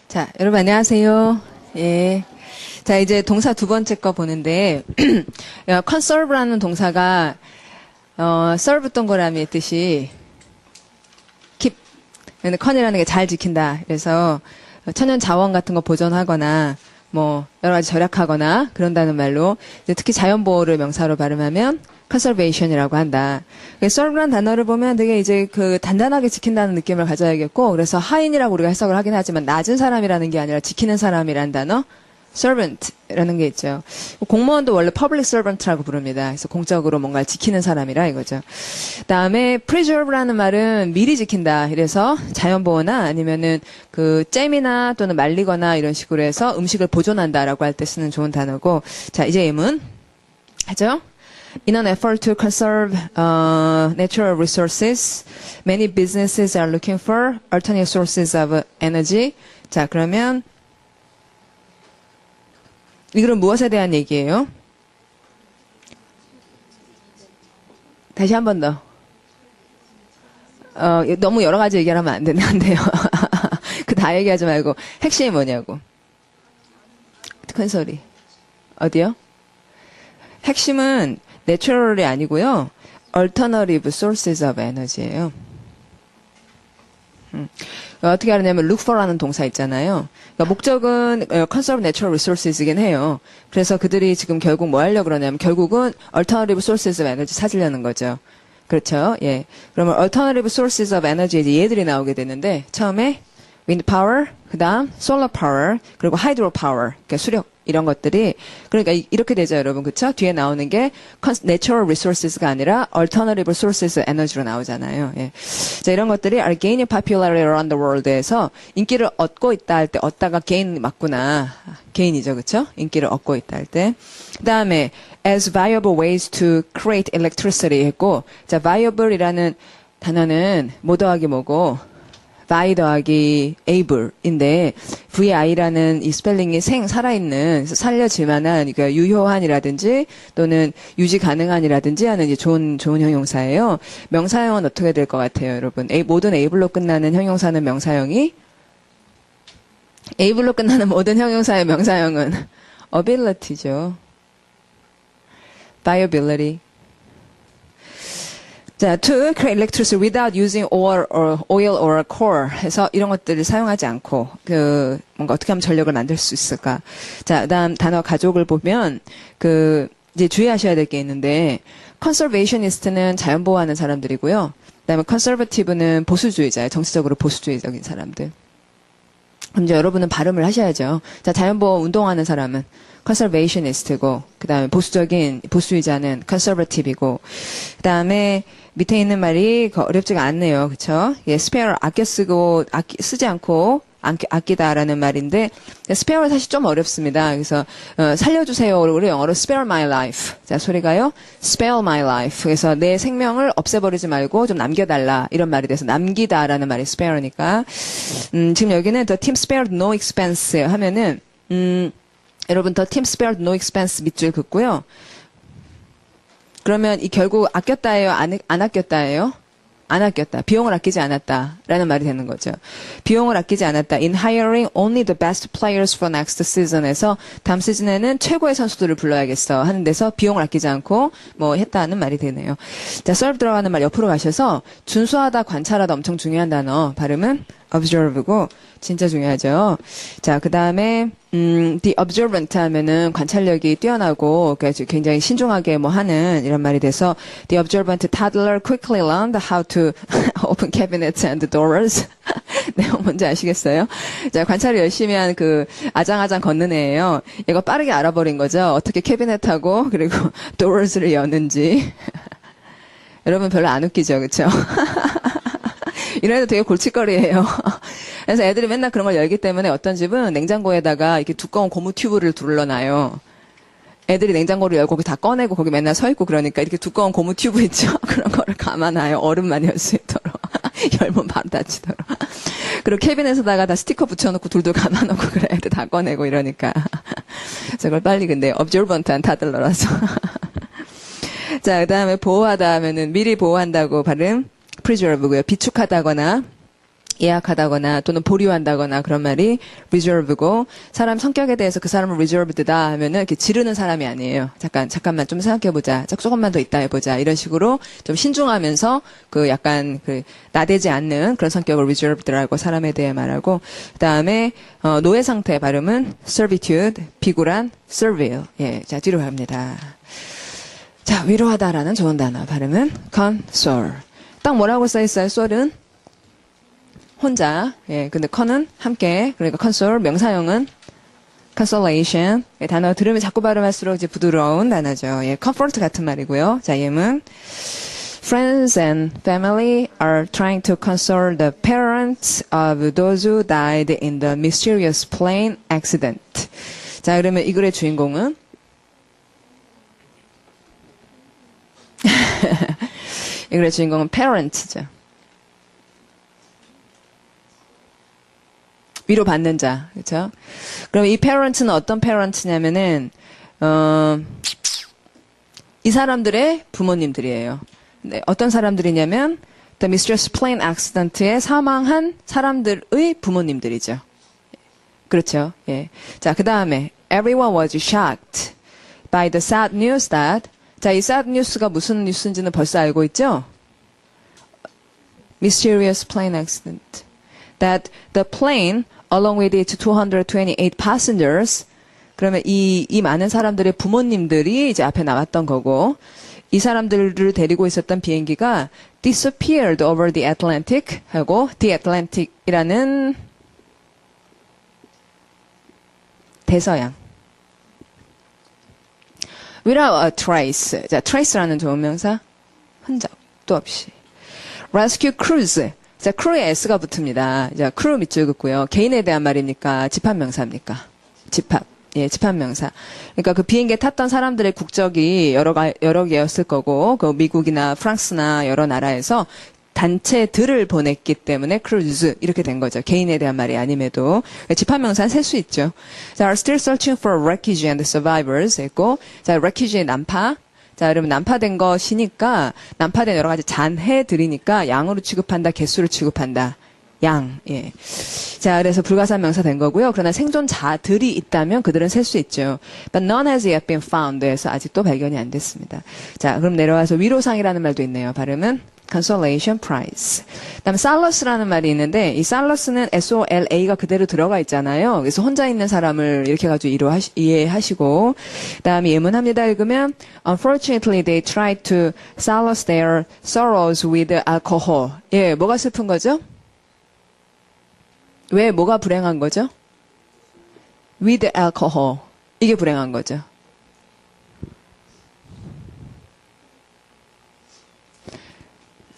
자, 여러분 안녕하세요. 예. 자, 이제 동사 두 번째 거 보는데, conserve라는 동사가, serve 동그라미의 뜻이, keep. 근데 con이라는 게 잘 지킨다. 그래서, 천연 자원 같은 거 보존하거나, 뭐, 여러 가지 절약하거나, 그런다는 말로, 특히 자연보호를 명사로 발음하면, conservation이라고 한다. serve라는 단어를 보면 되게 이제 단단하게 지킨다는 느낌을 가져야겠고, 그래서 하인이라고 우리가 해석을 하긴 하지만 낮은 사람이라는 게 아니라 지키는 사람이라는 단어, servant라는 게 있죠. 공무원도 원래 public servant라고 부릅니다. 그래서 공적으로 뭔가를 지키는 사람이라 이거죠. 그다음에 preserve라는 말은 미리 지킨다. 이래서 자연보호나 아니면은 잼이나 또는 말리거나 이런 식으로 해서 음식을 보존한다라고 할 때 쓰는 좋은 단어고, 자, 이제 예문 하죠. In an effort to conserve natural resources, many businesses are looking for alternative sources of energy. 자, 그러면 이건 무엇에 대한 얘기예요? 다시 한 번 더. 너무 여러 가지 얘기하면 안 된대요. 다 얘기하지 말고 핵심이 뭐냐고. 큰 소리. 어디요? 핵심은 내추럴이 아니고요. alternative sources of energy예요. 어떻게 하느냐면 look for라는 동사 있잖아요. 그러니까 목적은 conserve natural resources이긴 해요. 그래서 그들이 지금 결국 뭐 하려고 그러냐면 결국은 alternative sources of energy 찾으려는 거죠. 그렇죠? 예. 그러면 alternative sources of energy 이제 얘들이 나오게 되는데 처음에 wind power, 그다음 solar power, 그리고 hydro power, 그러니까 수력 이런 것들이 그러니까 이렇게 되죠, 여러분. 그렇죠? 뒤에 나오는 게 natural resources가 아니라 alternative sources energy로 나오잖아요. 예. 자, 이런 것들이 are gaining popularity around the world에서 인기를 얻고 있다 할 때 얻다가 gain 맞구나. gain이죠. 그렇죠? 인기를 얻고 있다 할 때. 그다음에 as viable ways to create electricity 했고, 자, viable이라는 단어는 뭐 더하기 뭐고 vi 더하기 able인데 vi라는 이 스펠링이 살아있는 살려질 만한 그러니까 유효한이라든지 또는 유지 가능한이라든지 하는 이제 좋은 형용사예요. 명사형은 어떻게 될 것 같아요, 여러분? 모든 able로 끝나는 형용사는 명사형이 able로 끝나는 모든 형용사의 명사형은 ability죠. viability. 자, to create electricity without using oil or coal 해서 이런 것들을 사용하지 않고 뭔가 어떻게 하면 전력을 만들 수 있을까? 자, 그다음 단어 가족을 보면 이제 주의하셔야 될 게 있는데 conservationist는 자연 보호하는 사람들이고요. 그다음에 conservative는 보수주의자예요. 정치적으로 보수주의적인 사람들. 그럼 이제 여러분은 발음을 하셔야죠. 자, 자연보호 운동하는 사람은 conservationist고, 그 다음에 보수주의자는 conservative이고, 그 다음에 밑에 있는 말이 어렵지가 않네요. 그쵸? 예, spare 아껴 쓰지 않고, 아끼다라는 말인데, spare가 사실 좀 어렵습니다. 그래서, 살려주세요. 우리 영어로 spare my life. 자, 소리가요. spare my life. 그래서 내 생명을 없애버리지 말고 좀 남겨달라. 이런 말이 돼서 남기다라는 말이 spare니까. 지금 여기는 the team spared no expense 하면은, 여러분, the team spared no expense 밑줄 긋고요. 그러면 결국 아꼈다예요? 안 아꼈다예요? 안 아꼈다. 비용을 아끼지 않았다라는 말이 되는 거죠. 비용을 아끼지 않았다. In hiring only the best players for next season에서 다음 시즌에는 최고의 선수들을 불러야겠어 하는 데서 비용을 아끼지 않고 뭐 했다는 말이 되네요. 자, serve 들어가는 말 옆으로 가셔서 준수하다, 관찰하다 엄청 중요한 단어. 발음은 observe고 진짜 중요하죠. 자, 그다음에 the observant 하면은 관찰력이 뛰어나고 굉장히 신중하게 뭐 하는 이런 말이 돼서 the observant toddler quickly learned how to open cabinets and doors. 내용 뭔지 아시겠어요? 자, 관찰을 열심히 한 아장아장 걷는 애예요. 얘가 빠르게 알아버린 거죠. 어떻게 캐비넷하고 그리고 doors를 여는지. 여러분 별로 안 웃기죠, 그렇죠? 이런 애도 되게 골칫거리예요. 그래서 애들이 맨날 그런 걸 열기 때문에 어떤 집은 냉장고에다가 이렇게 두꺼운 고무 튜브를 둘러놔요. 애들이 냉장고를 열고 거기 다 꺼내고 거기 맨날 서 있고 그러니까 이렇게 두꺼운 고무 튜브 있죠? 그런 거를 감아놔요. 얼음만 열 수 있도록. 열면 바로 닫히도록. 그리고 캐비넷에다가 다 스티커 붙여놓고 둘둘 감아놓고 그래. 애들 다 꺼내고 이러니까. 저걸 빨리 근데 observant한 타들러라서. 자, 그 다음에 보호하다 하면은 미리 보호한다고 발음. preserve고요. 비축하다거나 예약하다거나 또는 보류한다거나 그런 말이 reserve고 사람 성격에 대해서 그 사람은 reserved다 하면은 이렇게 지르는 사람이 아니에요. 잠깐만 좀 생각해보자. 조금만 더 있다 해보자. 이런 식으로 좀 신중하면서 그 약간 그 나대지 않는 그런 성격을 reserved라고 사람에 대해 말하고 그다음에 노예 상태 발음은 servitude, 비굴한 servile. 예, 자 뒤로 갑니다. 자 위로하다라는 좋은 단어 발음은 console. 딱 뭐라고 써 있어요? soul은 혼자. 예, 근데 con은 함께. 그러니까 console 명사형은 consolation. 예, 단어 들으면 자꾸 발음할수록 이제 부드러운 단어죠. 예, comfort 같은 말이고요. 자, 예문. Friends and family are trying to console the parents of those who died in the mysterious plane accident. 자, 그러면 이 글의 주인공은 이 글의 주인공은 parents죠. 위로받는 자, 그렇죠? 그럼 이 parents는 어떤 parents냐면은 이 사람들의 부모님들이에요. 네, 어떤 사람들이냐면 the mysterious plane accident에 사망한 사람들의 부모님들이죠. 그렇죠? 예. 자, 그 다음에 everyone was shocked by the sad news that 자, 이 sad news가 무슨 뉴스인지는 벌써 알고 있죠? mysterious plane accident. That the plane along with its 228 passengers 그러면 이 많은 사람들의 부모님들이 이제 앞에 나왔던 거고 이 사람들을 데리고 있었던 비행기가 disappeared over the Atlantic 하고 the Atlantic이라는 대서양 without a trace. 자, trace라는 좋은 명사 흔적도 없이 rescue cruise. 자, crew에 s가 붙습니다. 자, crew 밑줄 긋고요. 개인에 대한 말입니까? 집합명사입니까? 집합. 예, 집합명사. 그러니까 그 비행기에 탔던 사람들의 국적이 여러 개였을 거고, 그 미국이나 프랑스나 여러 나라에서 단체들을 보냈기 때문에 cruise 이렇게 된 거죠. 개인에 대한 말이 아님에도 집합명사는 셀 수 있죠. 자, are still searching for wreckage and survivors 했고, 자, wreckage의 난파. 자, 그러면 난파된 것이니까 난파된 여러 가지 잔해들이니까 양으로 취급한다, 개수를 취급한다. 양. 예. 자, 그래서 불가산 명사 된 거고요. 그러나 생존자들이 있다면 그들은 셀 수 있죠. But none has yet been found. 해서 아직도 발견이 안 됐습니다. 자, 그럼 내려와서 위로상이라는 말도 있네요. 발음은 consolation prize. 그다음에 solac라는 말이 있는데 이 solac는 S-O-L-A가 그대로 들어가 있잖아요. 그래서 혼자 있는 사람을 이렇게 가지고 이해하시고 그다음에 예문합니다. 읽으면 Unfortunately, they tried to solace their sorrows with alcohol. 예, 뭐가 슬픈 거죠? 왜 뭐가 불행한 거죠? With alcohol. 이게 불행한 거죠.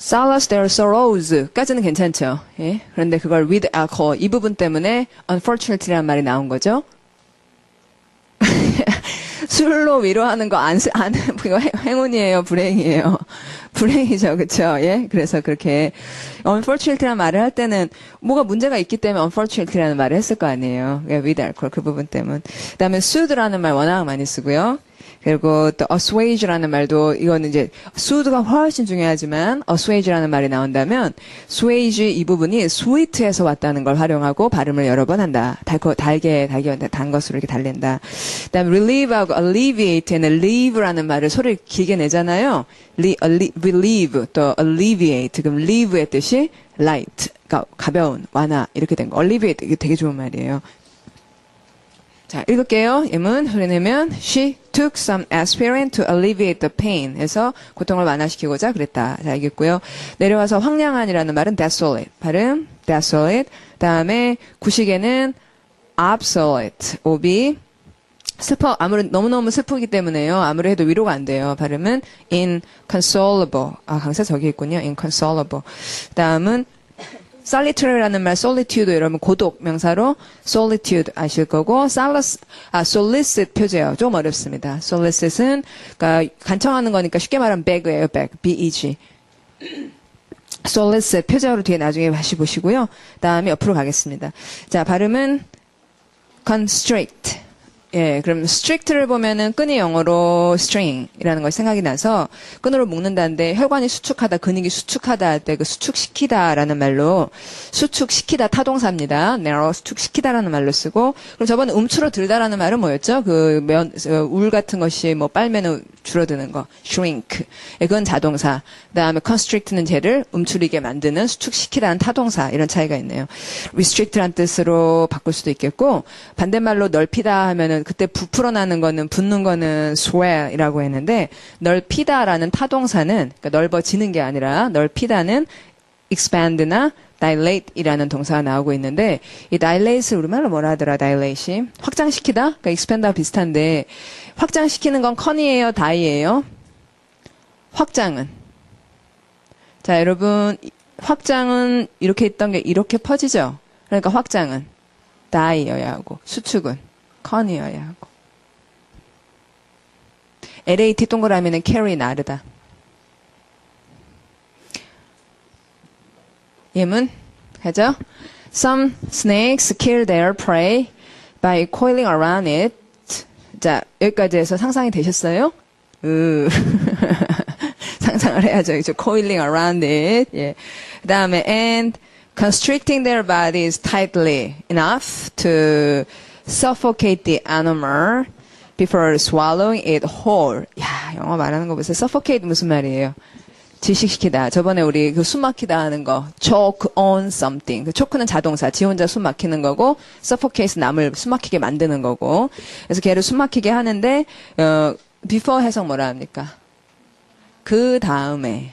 Solace their sorrows까지는 괜찮죠. 예? 그런데 그걸 with alcohol 이 부분 때문에 unfortunately라는 말이 나온 거죠. 술로 위로하는 거 그거 행운이에요, 불행이에요. 불행이죠, 그쵸? 예? 그래서 그렇게 unfortunately라는 말을 할 때는 뭐가 문제가 있기 때문에 unfortunately라는 말을 했을 거 아니에요. with alcohol 그 부분 때문. 그다음에 soothe라는 말 워낙 많이 쓰고요. 그리고 또 assuage라는 말도 이거는 이제 soothe가 훨씬 중요하지만 assuage라는 말이 나온다면 assuage 이 부분이 sweet에서 왔다는 걸 활용하고 발음을 여러 번 한다. 단 것으로 이렇게 달랜다. 그다음에 relieve하고 alleviate는 relieve라는 말을 소리를 길게 내잖아요. relieve 또 alleviate 그럼 lieve의 뜻이 light 그러니까 가벼운 완화 이렇게 된 거. alleviate 이게 되게 좋은 말이에요. 자, 읽을게요. 예문 소리 내면 She took some aspirin to alleviate the pain. 해서 고통을 완화시키고자 그랬다. 자, 알겠고요. 내려와서 황량한이라는 말은 desolate. 발음 desolate. 다음에 구식에는 obsolete. 오비 너무너무 슬프기 때문에요. 아무리 해도 위로가 안 돼요. 발음은 inconsolable. 아, 강사 저기 있군요. inconsolable. 다음은 solitary라는 말, solitude 여러분 고독 명사로 solitude 아실 거고, solicit 표제요. 좀 어렵습니다. solicit은 그러니까 간청하는 거니까 쉽게 말하면 beg예요. beg. solicit 표제어로 뒤에 나중에 다시 보시고요. 다음에 옆으로 가겠습니다. 자, 발음은 constrict. 예, 그럼 strict를 보면은 끈이 영어로 string이라는 것이 생각이 나서 끈으로 묶는다는데 혈관이 수축하다, 근육이 수축하다 할 때 그 수축시키다라는 말로 수축시키다 타동사입니다. narrow 수축시키다라는 말로 쓰고 그럼 저번에 움츠러 들다라는 말은 뭐였죠? 울 같은 것이 뭐 빨면은 줄어드는 거 shrink. 예, 그건 자동사. 그다음에 constrict는 쟤를 움츠리게 만드는 수축시키다는 타동사 이런 차이가 있네요. restrict란 뜻으로 바꿀 수도 있겠고 반대말로 넓히다 하면은 그때 부풀어 나는 거는 붙는 거는 swell이라고 했는데 넓히다라는 타동사는 그러니까 넓어지는 게 아니라 넓히다는 expand나 dilate이라는 동사가 나오고 있는데 이 dilate를 우리말로 뭐라 하더라? dilate이 확장시키다? 그러니까 expand와 비슷한데 확장시키는 건 con이에요? die예요? 확장은 자 여러분 확장은 이렇게 있던 게 이렇게 퍼지죠? 그러니까 확장은 die여야 하고 수축은 con이어야 하고 LAT 동그라미는 carry 나르다. 예문 하죠? Some snakes kill their prey by coiling around it. 자 여기까지 해서 상상이 되셨어요? 상상을 해야죠. 이제 coiling around it. 예. 그 다음에 and constricting their bodies tightly enough to suffocate the animal before swallowing it whole. 야, 영어 말하는 거 보세요. suffocate 무슨 말이에요? 질식시키다. 저번에 우리 그 숨 막히다 하는 거. choke on something. 그 choke는 자동사. 지 혼자 숨 막히는 거고, suffocate 남을 숨 막히게 만드는 거고. 그래서 걔를 숨 막히게 하는데, before 해석 뭐라 합니까? 그 다음에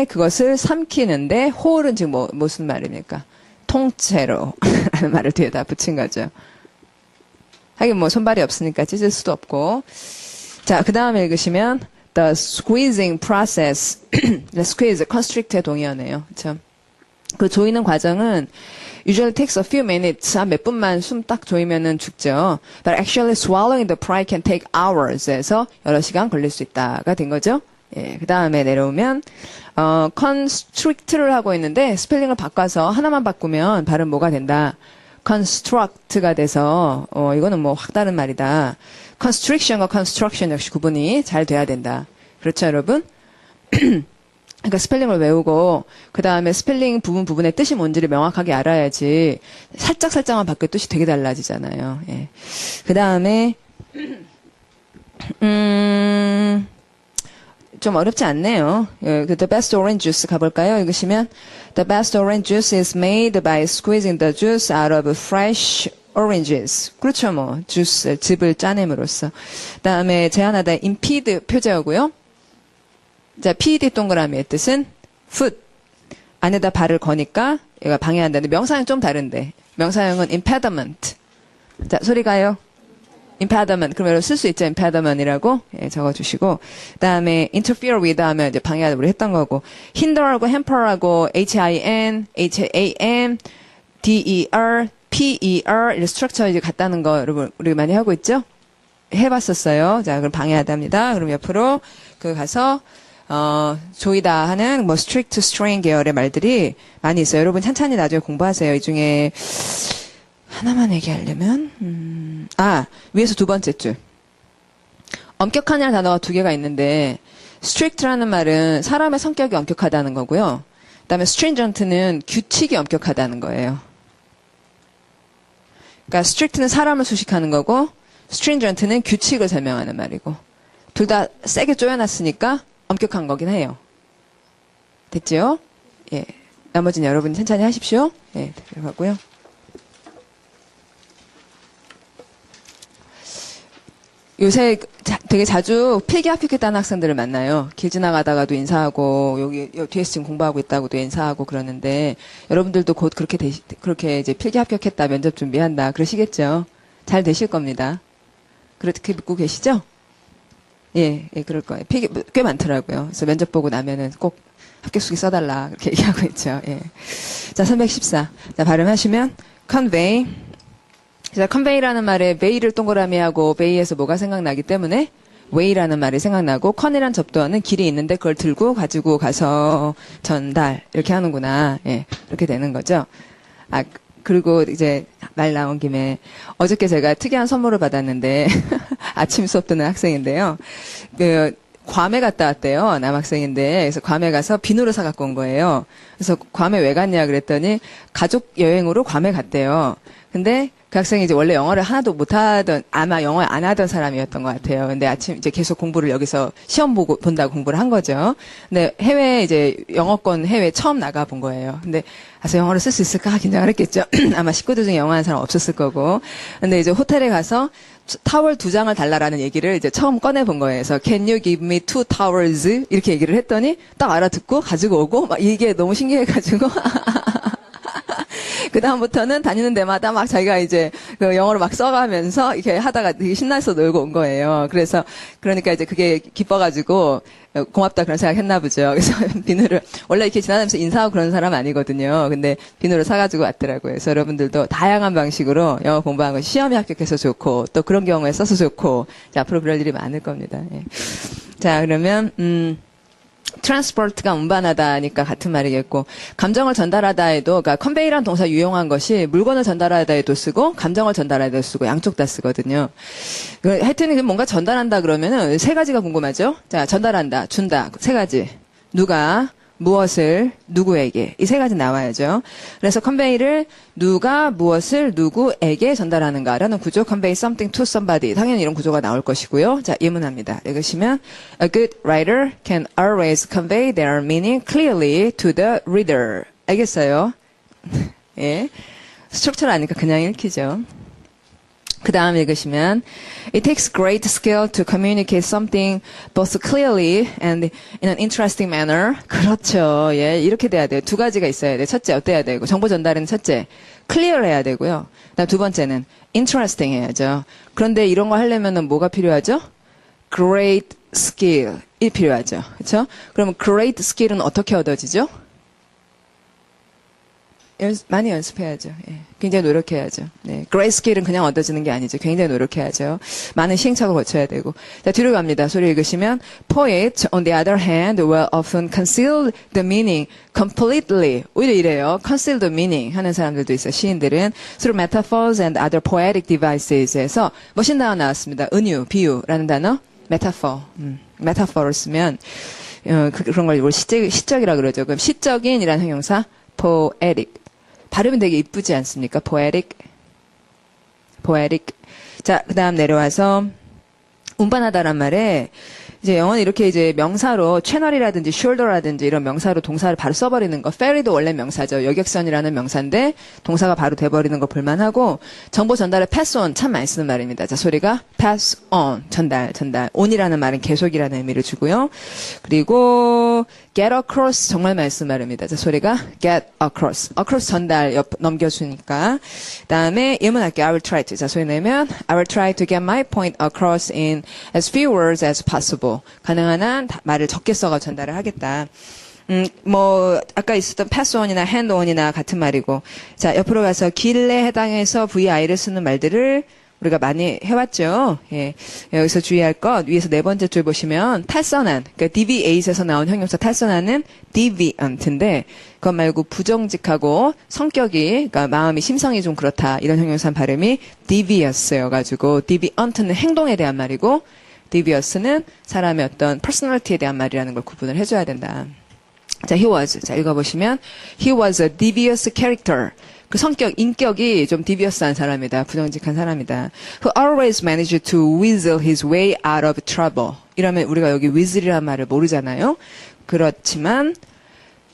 그것을 삼키는데, whole은 지금 무슨 말입니까? 통째로 라는 말을 뒤에다 붙인 거죠. 하긴 뭐 손발이 없으니까 찢을 수도 없고. 자, 그 다음에 읽으시면 the squeezing process. squeeze, constrict의 동의어네요. 그쵸? 그 조이는 과정은 usually takes a few minutes. 한 몇 분만 숨 딱 조이면은 죽죠. But actually swallowing the prey can take hours. 에서 여러 시간 걸릴 수 있다가 된 거죠. 예, 그 다음에 내려오면 constrict를 하고 있는데 스펠링을 바꿔서 하나만 바꾸면 발음 뭐가 된다. construct가 돼서 이거는 뭐 확 다른 말이다. constriction과 construction 역시 구분이 잘 돼야 된다. 그렇죠, 여러분? 그러니까 스펠링을 외우고 그 다음에 스펠링 부분의 뜻이 뭔지를 명확하게 알아야지 살짝만 바뀌어 뜻이 되게 달라지잖아요. 예. 그 다음에 좀 어렵지 않네요. The best orange juice 가볼까요? 읽으시면 The best orange juice is made by squeezing the juice out of fresh oranges. 그렇죠, 뭐 주스 즙을 짜냄으로써. 그다음에 제안하다 impede 표제어고요. 자, ped 동그라미의 뜻은 foot 안에다 발을 거니까 얘가 방해한다는데 명사형 좀 다른데 명사형은 impediment. 자, 소리 가요. impediment. 그러면 쓸 수 있죠. impediment이라고 예, 적어주시고 그다음에 interfere with 하면 이제 방해하다 우리 했던 거고 hinder하고 hamper하고 HIN, HAM, DER, PER 이런 스트럭처 이제 같다는 거 여러분 우리 많이 하고 있죠? 해봤었어요. 자, 그럼 방해하다입니다. 그럼 옆으로 가서 조이다 하는 뭐 strict, strain 계열의 말들이 많이 있어요. 여러분 찬찬히 나중에 공부하세요. 이 중에 하나만 얘기하려면 위에서 두 번째 줄 엄격한이라는 단어가 두 개가 있는데 strict라는 말은 사람의 성격이 엄격하다는 거고요. 그다음에 stringent는 규칙이 엄격하다는 거예요. 그러니까 strict는 사람을 수식하는 거고 stringent는 규칙을 설명하는 말이고 둘 다 세게 쪼여놨으니까 엄격한 거긴 해요. 됐죠? 예. 나머지는 여러분이 천천히 하십시오. 예, 들어가고요. 요새 되게 자주 필기 합격했다는 학생들을 만나요. 길 지나가다가도 인사하고 여기 뒤에서 지금 공부하고 있다고도 인사하고 그러는데 여러분들도 곧 그렇게 이제 필기 합격했다 면접 준비한다 그러시겠죠. 잘 되실 겁니다. 그렇게 믿고 계시죠? 예, 그럴 거예요. 필기 꽤 많더라고요. 그래서 면접 보고 나면은 꼭 합격수기 써달라 그렇게 얘기하고 있죠. 예. 자, 314. 자, 발음하시면 convey. 자, convey라는 말에 way를 동그라미 하고 way에서 뭐가 생각나기 때문에 way라는 말이 생각나고 con이란 접두어는 길이 있는데 그걸 들고 가지고 가서 전달 이렇게 하는구나. 예, 이렇게 되는 거죠. 그리고 이제 말 나온 김에 어저께 제가 특이한 선물을 받았는데 아침 수업 듣는 학생인데요. 그 괌에 갔다 왔대요. 남학생인데. 그래서 괌에 가서 비누를 사갖고 온 거예요. 그래서 괌에 왜 갔냐 그랬더니 가족 여행으로 괌에 갔대요. 근데 그 학생이 이제 원래 영어를 하나도 못하던, 아마 영어 안 하던 사람이었던 것 같아요. 근데 아침 이제 계속 공부를 여기서 시험 본다고 공부를 한 거죠. 근데 해외 이제 영어권 해외 처음 나가본 거예요. 근데 가서 영어를 쓸 수 있을까 긴장을 했겠죠. 아마 식구들 중에 영어 하는 사람 없었을 거고. 근데 이제 호텔에 가서 타월 2장을 달라라는 얘기를 이제 처음 꺼내본 거예요. 그래서 Can you give me 2 towels? 이렇게 얘기를 했더니 딱 알아듣고 가지고 오고 막 이게 너무 신기해가지고 그 다음부터는 다니는 데마다 막 자기가 이제 그 영어를 막 써가면서 이렇게 하다가 되게 신나서 놀고 온 거예요. 그러니까 이제 그게 기뻐가지고 고맙다 그런 생각 했나 보죠. 그래서 비누를, 원래 이렇게 지나다니면서 인사하고 그런 사람 아니거든요. 근데 비누를 사가지고 왔더라고요. 그래서 여러분들도 다양한 방식으로 영어 공부하는 거 시험에 합격해서 좋고 또 그런 경우에 써서 좋고 앞으로 그럴 일이 많을 겁니다. 예. 자, 그러면, 트랜스포트가 운반하다니까 같은 말이겠고, 감정을 전달하다에도, 그러니까 컨베이라는 동사 유용한 것이 물건을 전달하다에도 쓰고 감정을 전달하다에도 쓰고 양쪽 다 쓰거든요. 하여튼 뭔가 전달한다 그러면은 세 가지가 궁금하죠. 자, 전달한다, 준다, 세 가지. 누가 무엇을 누구에게, 이 세 가지 나와야죠. 그래서 컨베이를 누가 무엇을 누구에게 전달하는가라는 구조, convey something to somebody. 당연히 이런 구조가 나올 것이고요. 자, 예문합니다. 읽으시면 A good writer can always convey their meaning clearly to the reader. 알겠어요? 예. 스트럭처를 아니까 그냥 읽히죠. 그 다음 읽으시면 It takes great skill to communicate something both clearly and in an interesting manner. 그렇죠. 예, 이렇게 돼야 돼요. 두 가지가 있어야 돼요. 첫째, 어때야 되고 정보 전달은 첫째, clear 해야 되고요. 그다음 두 번째는 interesting 해야죠. 그런데 이런 거 하려면은 뭐가 필요하죠? Great skill이 필요하죠. 그렇죠? 그러면 great skill은 어떻게 얻어지죠? 많이 연습해야죠. 예. 굉장히 노력해야죠. 네. great skill은 그냥 얻어지는 게 아니죠. 굉장히 노력해야죠. 많은 시행착오를 거쳐야 되고. 자, 뒤로 갑니다. 소리 읽으시면 Poets, on the other hand, will often conceal the meaning completely. 오히려 이래요. conceal the meaning 하는 사람들도 있어요. 시인들은 through metaphors and other poetic devices에서 멋진 단어 나왔습니다. 은유, 비유라는 단어. metaphor. metaphor를 쓰면 그런 걸 시적이라 그러죠. 그럼 시적인이라는 형용사 poetic. 발음이 되게 이쁘지 않습니까? poetic. 자, 그 다음 내려와서 운반하다란 말에 이제 영어는 이렇게 이제 명사로 channel이라든지 shoulder라든지 이런 명사로 동사를 바로 써버리는 거. ferry도 원래 명사죠. 여객선이라는 명사인데 동사가 바로 돼버리는 거 볼만하고 정보 전달에 pass on 참 많이 쓰는 말입니다. 자, 소리가 pass on 전달. on이라는 말은 계속이라는 의미를 주고요. 그리고 get across 정말 많이 쓰는 말입니다. 자, 소리가 get across 전달 넘겨주니까. 다음에 예문할게요. I will try to. 자, 소리 내면 I will try to get my point across in as few words as possible. 가능한 한 말을 적게 써가 전달을 하겠다. 아까 있었던 pass on이나 hand on이나 같은 말이고. 자, 옆으로 가서 길에 해당해서 VI를 쓰는 말들을 우리가 많이 해왔죠. 예. 여기서 주의할 것, 위에서 네 번째 줄 보시면, 탈선한, 그러니까 deviate에서 나온 형용사 탈선한은 deviant인데, 그것 말고 부정직하고 성격이, 그러니까 마음이, 심성이 좀 그렇다, 이런 형용사 발음이 devious여가지고, deviant는 행동에 대한 말이고, devious는 사람의 어떤 personality에 대한 말이라는 걸 구분을 해줘야 된다. 자, he was. 자, 읽어보시면, he was a devious character. 그 인격이 좀 devious한 사람이다. 부정직한 사람이다. Who always managed to weasel his way out of trouble. 이러면 우리가 여기 weasel이라는 말을 모르잖아요. 그렇지만,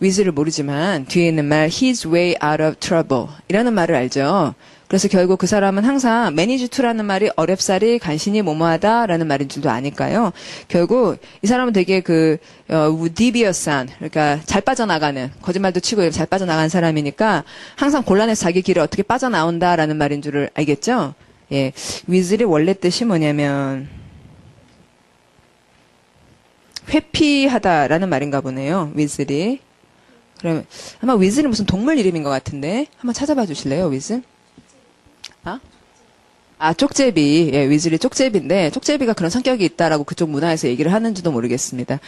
weasel을 모르지만, 뒤에 있는 말, his way out of trouble. 이라는 말을 알죠. 그래서 결국 그 사람은 항상 manage to라는 말이 어렵사리 간신히 뭐뭐하다라는 말인 줄도 아니까요. 결국 이 사람은 되게 devious한, 그러니까 잘 빠져나가는, 거짓말도 치고 잘 빠져나가는 사람이니까 항상 곤란해서 자기 길을 어떻게 빠져나온다라는 말인 줄을 알겠죠? 예. weasel의 원래 뜻이 뭐냐면 회피하다라는 말인가 보네요. weasel이. 그러면 아마 weasel은 무슨 동물 이름인 것 같은데 한번 찾아봐 주실래요, weasel? 쪽제비. 예, 위즐이 쪽제비인데, 쪽제비가 그런 성격이 있다라고 그쪽 문화에서 얘기를 하는지도 모르겠습니다.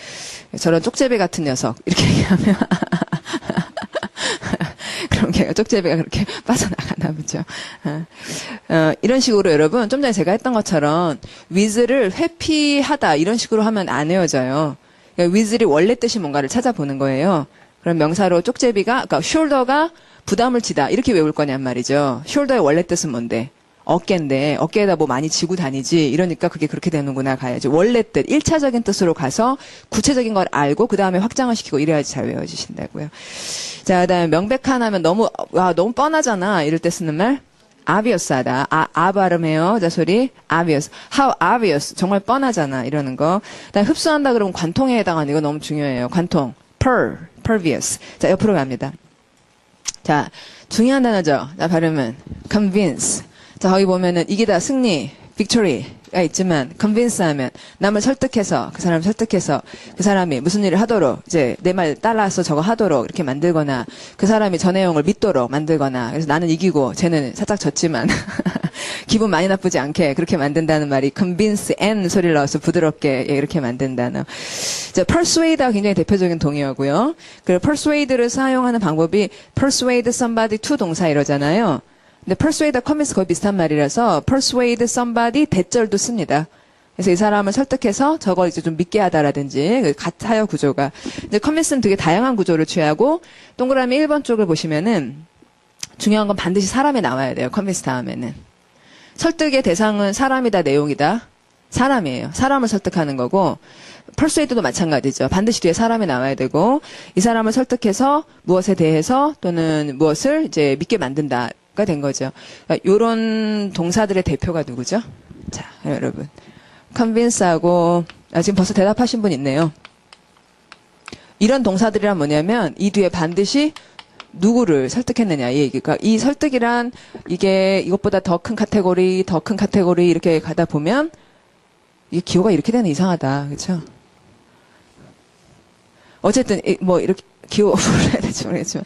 저런 쪽제비 같은 녀석, 이렇게 얘기하면, 그런 게 어떡해요. 쪽제비가 그렇게 빠져나가나 보죠. 이런 식으로 여러분, 좀 전에 제가 했던 것처럼, with를 회피하다, 이런 식으로 하면 안 헤어져요. 그러니까 with이 원래 뜻이 뭔가를 찾아보는 거예요. 그럼 명사로 쪽제비가, 그러니까 shoulder가 부담을 지다, 이렇게 외울 거냔 말이죠. shoulder의 원래 뜻은 뭔데? 어깨인데 어깨에다 뭐 많이 지고 다니지 이러니까 그게 그렇게 되는구나 가야지. 원래 뜻 1차적인 뜻으로 가서 구체적인 걸 알고 그 다음에 확장을 시키고 이래야지 잘 외워지신다고요. 자, 그다음에 명백한 하면 너무 뻔하잖아 이럴 때 쓰는 말 obvious하다. 발음해요. 자, 소리 obvious. How obvious. 정말 뻔하잖아 이러는 거. 그다음에 흡수한다 그러면 관통에 해당하는 이거 너무 중요해요. 관통. pervious. 자, 옆으로 갑니다. 자, 중요한 단어죠. 자, 발음은 convince. 자, 거기 보면은 이게 다 승리, victory가 있지만 convince 하면 남을 설득해서 그 사람을 설득해서 그 사람이 무슨 일을 하도록 이제 내 말 따라서 저거 하도록 이렇게 만들거나 그 사람이 저 내용을 믿도록 만들거나 그래서 나는 이기고 쟤는 살짝 졌지만 기분 많이 나쁘지 않게 그렇게 만든다는 말이 convince and 소리를 넣어서 부드럽게 이렇게 만든다는. 자, persuade가 굉장히 대표적인 동의어고요. 그리고 persuade를 사용하는 방법이 persuade somebody to 동사 이러잖아요. 근데 persuade와 convince 거의 비슷한 말이라서 persuade somebody 대절도 씁니다. 그래서 이 사람을 설득해서 저걸 이제 좀 믿게 하다라든지 같아요 구조가. 근데 convince는 되게 다양한 구조를 취하고 동그라미 1번 쪽을 보시면은 중요한 건 반드시 사람이 나와야 돼요. convince 다음에는. 설득의 대상은 사람이다 내용이다. 사람이에요. 사람을 설득하는 거고 persuade도 마찬가지죠. 반드시 뒤에 사람이 나와야 되고 이 사람을 설득해서 무엇에 대해서 또는 무엇을 이제 믿게 만든다. 가 된 거죠. 그러니까 요런 동사들의 대표가 누구죠? 자, 여러분. convince하고, 지금 벌써 대답하신 분 있네요. 이런 동사들이란 뭐냐면, 이 뒤에 반드시 누구를 설득했느냐, 이 얘기가. 이 설득이란, 이게 이것보다 더 큰 카테고리, 이렇게 가다 보면, 이게 기호가 이렇게 되는 이상하다. 그쵸? 어쨌든, 뭐, 이렇게, 기호 불러야 될지 모르겠지만.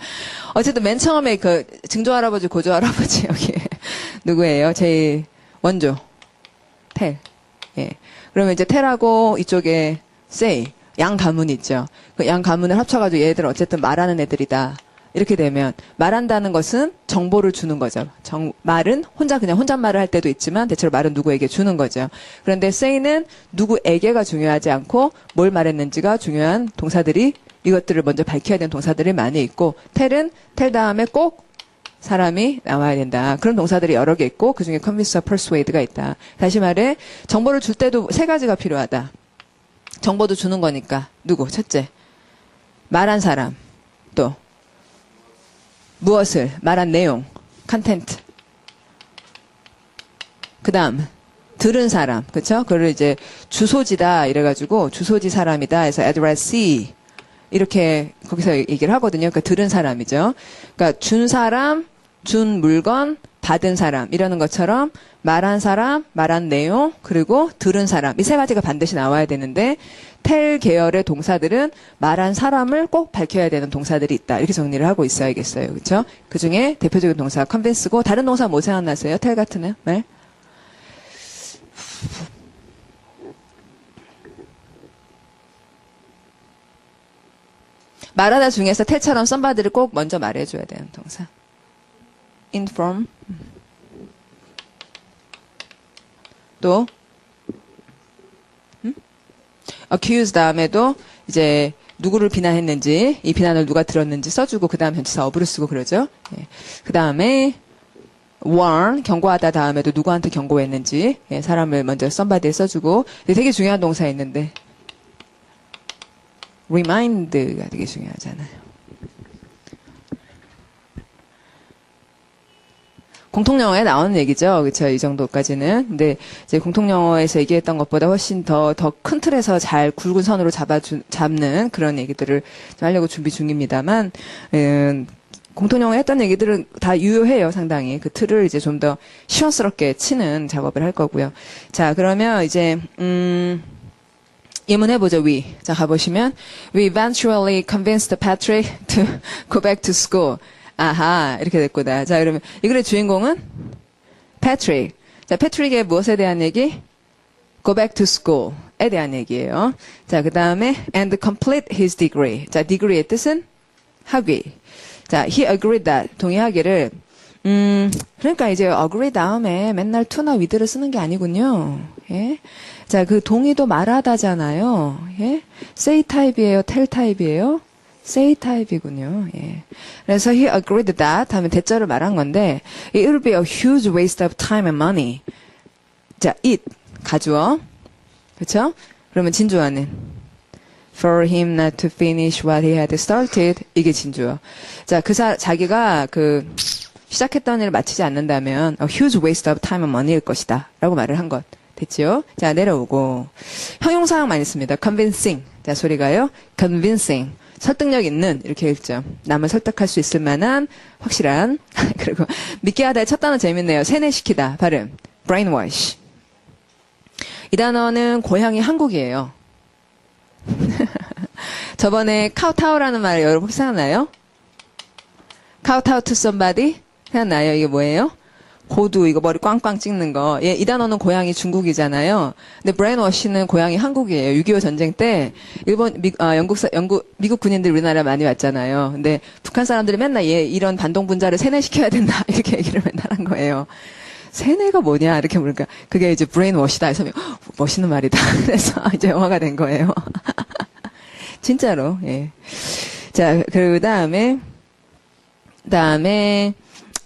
어쨌든 맨 처음에 그 증조 할아버지, 고조 할아버지 여기 누구예요? 제일 원조. 텔. 예. 그러면 이제 텔하고 이쪽에 say. 양 가문 있죠. 그 양 가문을 합쳐가지고 얘들 어쨌든 말하는 애들이다. 이렇게 되면 말한다는 것은 정보를 주는 거죠. 말은 그냥 혼잣말을 할 때도 있지만 대체로 말은 누구에게 주는 거죠. 그런데 say는 누구에게가 중요하지 않고 뭘 말했는지가 중요한 동사들이 이것들을 먼저 밝혀야 되는 동사들이 많이 있고 텔은 텔 다음에 꼭 사람이 나와야 된다. 그런 동사들이 여러 개 있고 그중에 convince와 persuade가 있다. 다시 말해 정보를 줄 때도 세 가지가 필요하다. 정보도 주는 거니까 누구? 첫째, 말한 사람. 또 무엇을? 말한 내용. content. 그 다음 들은 사람. 그쵸? 그걸 이제 주소지다 이래가지고 주소지 사람이다 해서 addressee 이렇게 거기서 얘기를 하거든요. 그러니까 들은 사람이죠. 그러니까 준 사람, 준 물건, 받은 사람 이러는 것처럼 말한 사람, 말한 내용, 그리고 들은 사람 이 세 가지가 반드시 나와야 되는데 텔 계열의 동사들은 말한 사람을 꼭 밝혀야 되는 동사들이 있다. 이렇게 정리를 하고 있어야겠어요. 그렇죠? 그중에 대표적인 동사가 convince고 다른 동사 뭐 생각나세요? 텔 같은 말? 말하다 중에서 텔처럼 somebody를 꼭 먼저 말해줘야 되는 동사. inform. 또 accuse 다음에도 이제 누구를 비난했는지 이 비난을 누가 들었는지 써주고 그 다음 전치사 어부를 쓰고 그러죠. 예. 그 다음에 warn 경고하다 다음에도 누구한테 경고했는지 예, 사람을 먼저 somebody에 써주고 되게 중요한 동사 있는데 remind가 되게 중요하잖아요. 공통영어에 나오는 얘기죠. 그쵸? 이 정도까지는. 근데 이제 공통영어에서 얘기했던 것보다 훨씬 더 큰 틀에서 잘 굵은 선으로 잡는 그런 얘기들을 좀 하려고 준비 중입니다만, 공통영어에 했던 얘기들은 다 유효해요, 상당히. 그 틀을 이제 좀 더 시원스럽게 치는 작업을 할 거고요. 자, 그러면 이제, 예문 해보죠, we. 자, 가보시면, we eventually convinced Patrick to go back to school. 아하, 이렇게 됐구나. 자, 그러면 이 글의 주인공은 Patrick. 자, 패트릭의 무엇에 대한 얘기? Go back to school에 대한 얘기예요. 자, 그 다음에 and complete his degree. 자, degree의 뜻은 학위. 자, he agreed that. 동의하기를. 그러니까 이제 agree 다음에 맨날 to나 with를 쓰는 게 아니군요. 예? 자, 그 동의도 말하다잖아요. 예? say 타입이에요? tell 타입이에요? say 타입이군요. 예. 그래서 he agreed that 하면 대절을 말한 건데 it will be a huge waste of time and money. 자, it 가주어. 그렇죠? 그러면 진주어는 for him not to finish what he had started. 이게 진주어. 자, 자기가 시작했던 일을 마치지 않는다면 a huge waste of time and money일 것이다. 라고 말을 한 것. 됐죠? 자, 내려오고. 형용사항 많이 씁니다. convincing. 자, 소리가요. convincing. 설득력 있는. 이렇게 읽죠. 남을 설득할 수 있을 만한, 확실한. 그리고 믿게 하다의 첫 단어 재밌네요. 세뇌시키다. 발음. brainwash. 이 단어는 고향이 한국이에요. 저번에 카우타우라는 말 여러분 혹시 생각나요? 카우타우 to somebody? 생각나요? 이게 뭐예요? 고두, 이거 머리 꽝꽝 찍는 거. 예, 이 단어는 고향이 중국이잖아요. 근데 브레인워시는 고향이 한국이에요. 6.25 전쟁 때, 미국 군인들 우리나라 많이 왔잖아요. 근데 북한 사람들이 맨날 이런 반동분자를 세뇌시켜야 된다. 이렇게 얘기를 맨날 한 거예요. 세뇌가 뭐냐? 이렇게 물으니까, 그게 이제 브레인워시다. 해서, 멋있는 말이다. 그래서 이제 영화가 된 거예요. 진짜로, 예. 자, 그 다음에,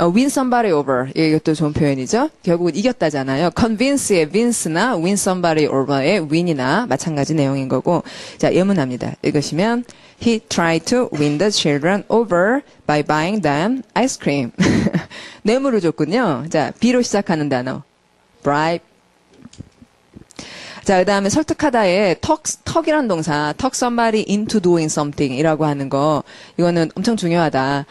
win somebody over. 이것도 좋은 표현이죠. 결국은 이겼다잖아요. convince의 vince나 win somebody over의 win이나 마찬가지 내용인 거고. 자, 예문합니다. 읽으시면 he tried to win the children over by buying them ice cream. 뇌물을 줬군요. 자, B로 시작하는 단어. bribe. 자, 그 다음에 설득하다에 턱이란 동사, talk somebody into doing something 이라고 하는 거. 이거는 엄청 중요하다.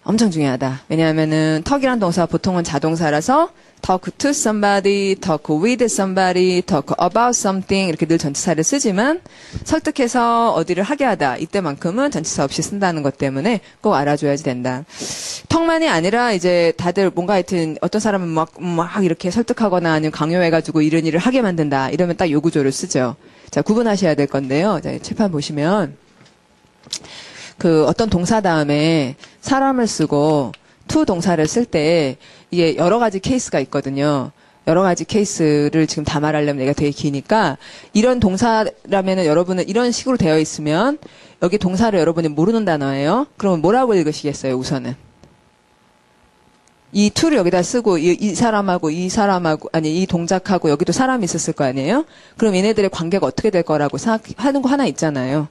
엄청 중요하다. 왜냐하면은 턱이란 동사 보통은 자동사라서 talk to somebody, talk with somebody, talk about something 이렇게 늘 전치사를 쓰지만 설득해서 어디를 하게 하다 이때만큼은 전치사 없이 쓴다는 것 때문에 꼭 알아줘야지 된다. 턱만이 아니라 이제 다들 뭔가 하여튼 어떤 사람은 막 이렇게 설득하거나 아니면 강요해가지고 이런 일을 하게 만든다. 이러면 딱 요 구조를 쓰죠. 자, 구분하셔야 될 건데요. 자, 칠판 보시면 어떤 동사 다음에 사람을 쓰고 to 동사를 쓸 때 이게 여러 가지 케이스가 있거든요. 여러 가지 케이스를 지금 다 말하려면 얘가 되게 기니까 이런 동사라면은 여러분은 이런 식으로 되어 있으면 여기 동사를 여러분이 모르는 단어예요. 그러면 뭐라고 읽으시겠어요, 우선은? 이 to를 여기다 쓰고 이 사람하고 아니 이 동작하고 여기도 사람이 있었을 거 아니에요? 그럼 얘네들의 관계가 어떻게 될 거라고 생각하는 거 하나 있잖아요.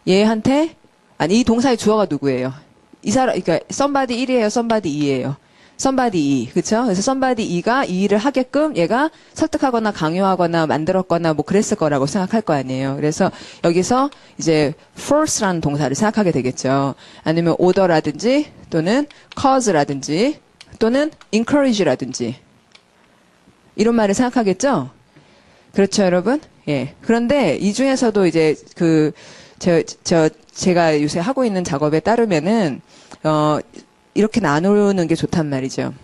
얘한테 아니, 이 동사의 주어가 누구예요? 그러니까, somebody 1이에요, somebody 2예요. somebody 2, 그쵸? 그래서 somebody 2가 이 일을 하게끔 얘가 설득하거나 강요하거나 만들었거나 뭐 그랬을 거라고 생각할 거 아니에요. 그래서 여기서 이제 force라는 동사를 생각하게 되겠죠. 아니면 order라든지 또는 cause라든지 또는 encourage라든지 이런 말을 생각하겠죠? 그렇죠, 여러분? 예. 그런데 이 중에서도 이제 제가 요새 하고 있는 작업에 따르면은, 이렇게 나누는 게 좋단 말이죠.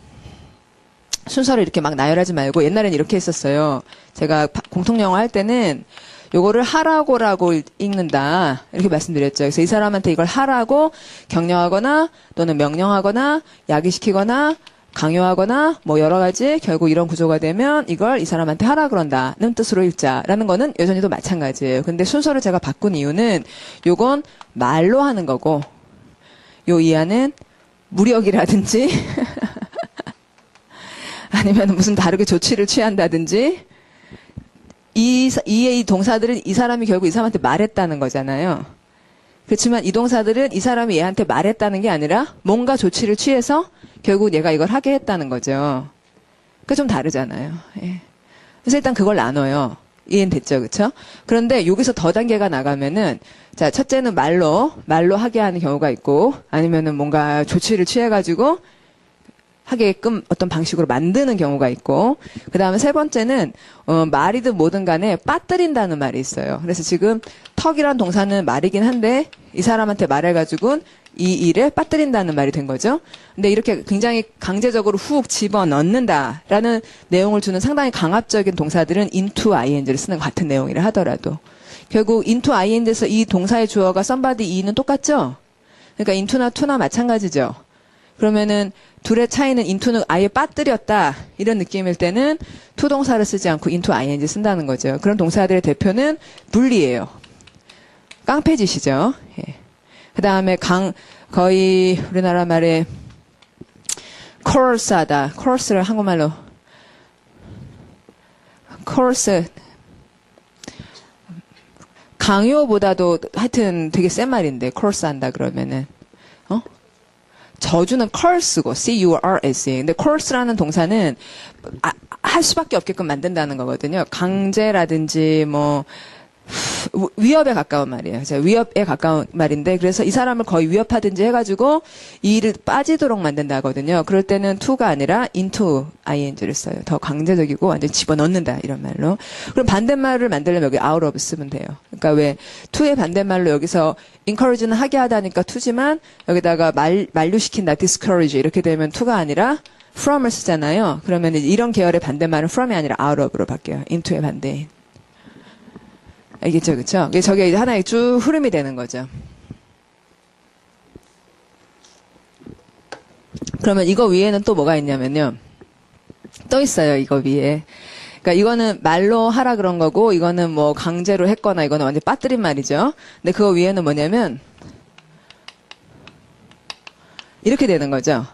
순서를 이렇게 막 나열하지 말고, 옛날엔 이렇게 했었어요. 제가 공통영어 할 때는, 요거를 하라고라고 읽는다. 이렇게 말씀드렸죠. 그래서 이 사람한테 이걸 하라고 격려하거나, 또는 명령하거나, 야기시키거나, 강요하거나 뭐 여러 가지 결국 이런 구조가 되면 이걸 이 사람한테 하라 그런다는 뜻으로 읽자라는 거는 여전히도 마찬가지예요. 근데 순서를 제가 바꾼 이유는 요건 말로 하는 거고 요 이하는 무력이라든지 아니면 무슨 다르게 조치를 취한다든지 이 동사들은 이 사람이 결국 이 사람한테 말했다는 거잖아요. 그렇지만 이 동사들은 이 사람이 얘한테 말했다는 게 아니라 뭔가 조치를 취해서 결국 얘가 이걸 하게 했다는 거죠. 그게 좀 다르잖아요. 예. 그래서 일단 그걸 나눠요. 이해는 됐죠, 그렇죠? 그런데 여기서 더 단계가 나가면은 자, 첫째는 말로 하게 하는 경우가 있고 아니면은 뭔가 조치를 취해가지고 하게끔 어떤 방식으로 만드는 경우가 있고 그 다음에 세 번째는 말이든 뭐든 간에 빠뜨린다는 말이 있어요. 그래서 지금 턱이란 동사는 말이긴 한데 이 사람한테 말해가지고 이 일에 빠뜨린다는 말이 된 거죠. 근데 이렇게 굉장히 강제적으로 훅 집어넣는다라는 내용을 주는 상당히 강압적인 동사들은 into ing를 쓰는 것 같은 내용이라 하더라도 결국 into ing에서 이 동사의 주어가 somebody e는 똑같죠? 그러니까 into나 to나 마찬가지죠. 그러면은 둘의 차이는 into는 아예 빠뜨렸다 이런 느낌일 때는 to 동사를 쓰지 않고 into ing 쓴다는 거죠. 그런 동사들의 대표는 분리예요. 깡패짓이죠. 예. 그 다음에 거의 우리나라 말에 course하다. course를 한국말로 course 강요보다도 하여튼 되게 센 말인데 course 한다 그러면은 저주는 curse고 C-U-R-S. 근데 curse라는 동사는 할 수밖에 없게끔 만든다는 거거든요. 강제라든지 뭐 위협에 가까운 말이에요. 위협에 가까운 말인데 그래서 이 사람을 거의 위협하든지 해가지고 이 일을 빠지도록 만든다거든요. 그럴 때는 to가 아니라 into ing를 써요. 더 강제적이고 완전 집어넣는다 이런 말로. 그럼 반대말을 만들려면 여기 out of 쓰면 돼요. 그러니까 왜 to의 반대말로 여기서 encourage는 하게 하다니까 to지만 여기다가 만류시킨다 discourage 이렇게 되면 to가 아니라 from을 쓰잖아요. 그러면 이런 계열의 반대말은 from이 아니라 out of로 바뀌어요. into의 반대인. 알겠죠, 그쵸? 저게 이제 하나의 쭉 흐름이 되는 거죠. 그러면 이거 위에는 또 뭐가 있냐면요. 또 있어요, 이거 위에. 그러니까 이거는 말로 하라 그런 거고, 이거는 뭐 강제로 했거나, 이거는 완전 빠뜨린 말이죠. 근데 그거 위에는 뭐냐면, 이렇게 되는 거죠.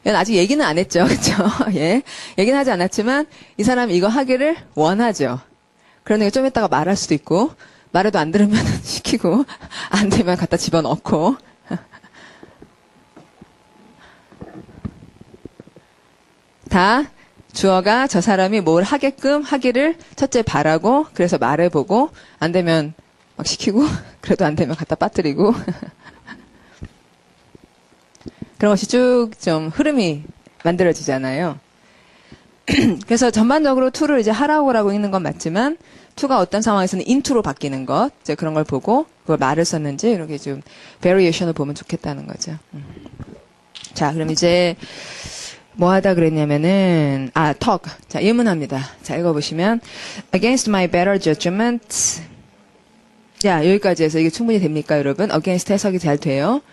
이건 아직 얘기는 안 했죠, 그쵸? 예. 얘기는 하지 않았지만, 이 사람이 이거 하기를 원하죠. 그러니까 좀 이따가 말할 수도 있고 말해도 안 들으면 시키고 안 되면 갖다 집어넣고 다 주어가 저 사람이 뭘 하게끔 하기를 첫째 바라고 그래서 말해보고 안 되면 막 시키고 그래도 안 되면 갖다 빠뜨리고 그런 것이 쭉 좀 흐름이 만들어지잖아요. 그래서 전반적으로 to를 이제 하라고라고 있는 건 맞지만 to가 어떤 상황에서는 into로 바뀌는 것 이제 그런 걸 보고 그걸 말을 썼는지 이렇게 좀 variation을 보면 좋겠다는 거죠. 자, 그럼 이제 뭐 하다 그랬냐면은 talk. 자, 예문합니다. 자, 읽어보시면 against my better judgment. 야, 여기까지 해서 이게 충분히 됩니까, 여러분? against 해석이 잘 돼요.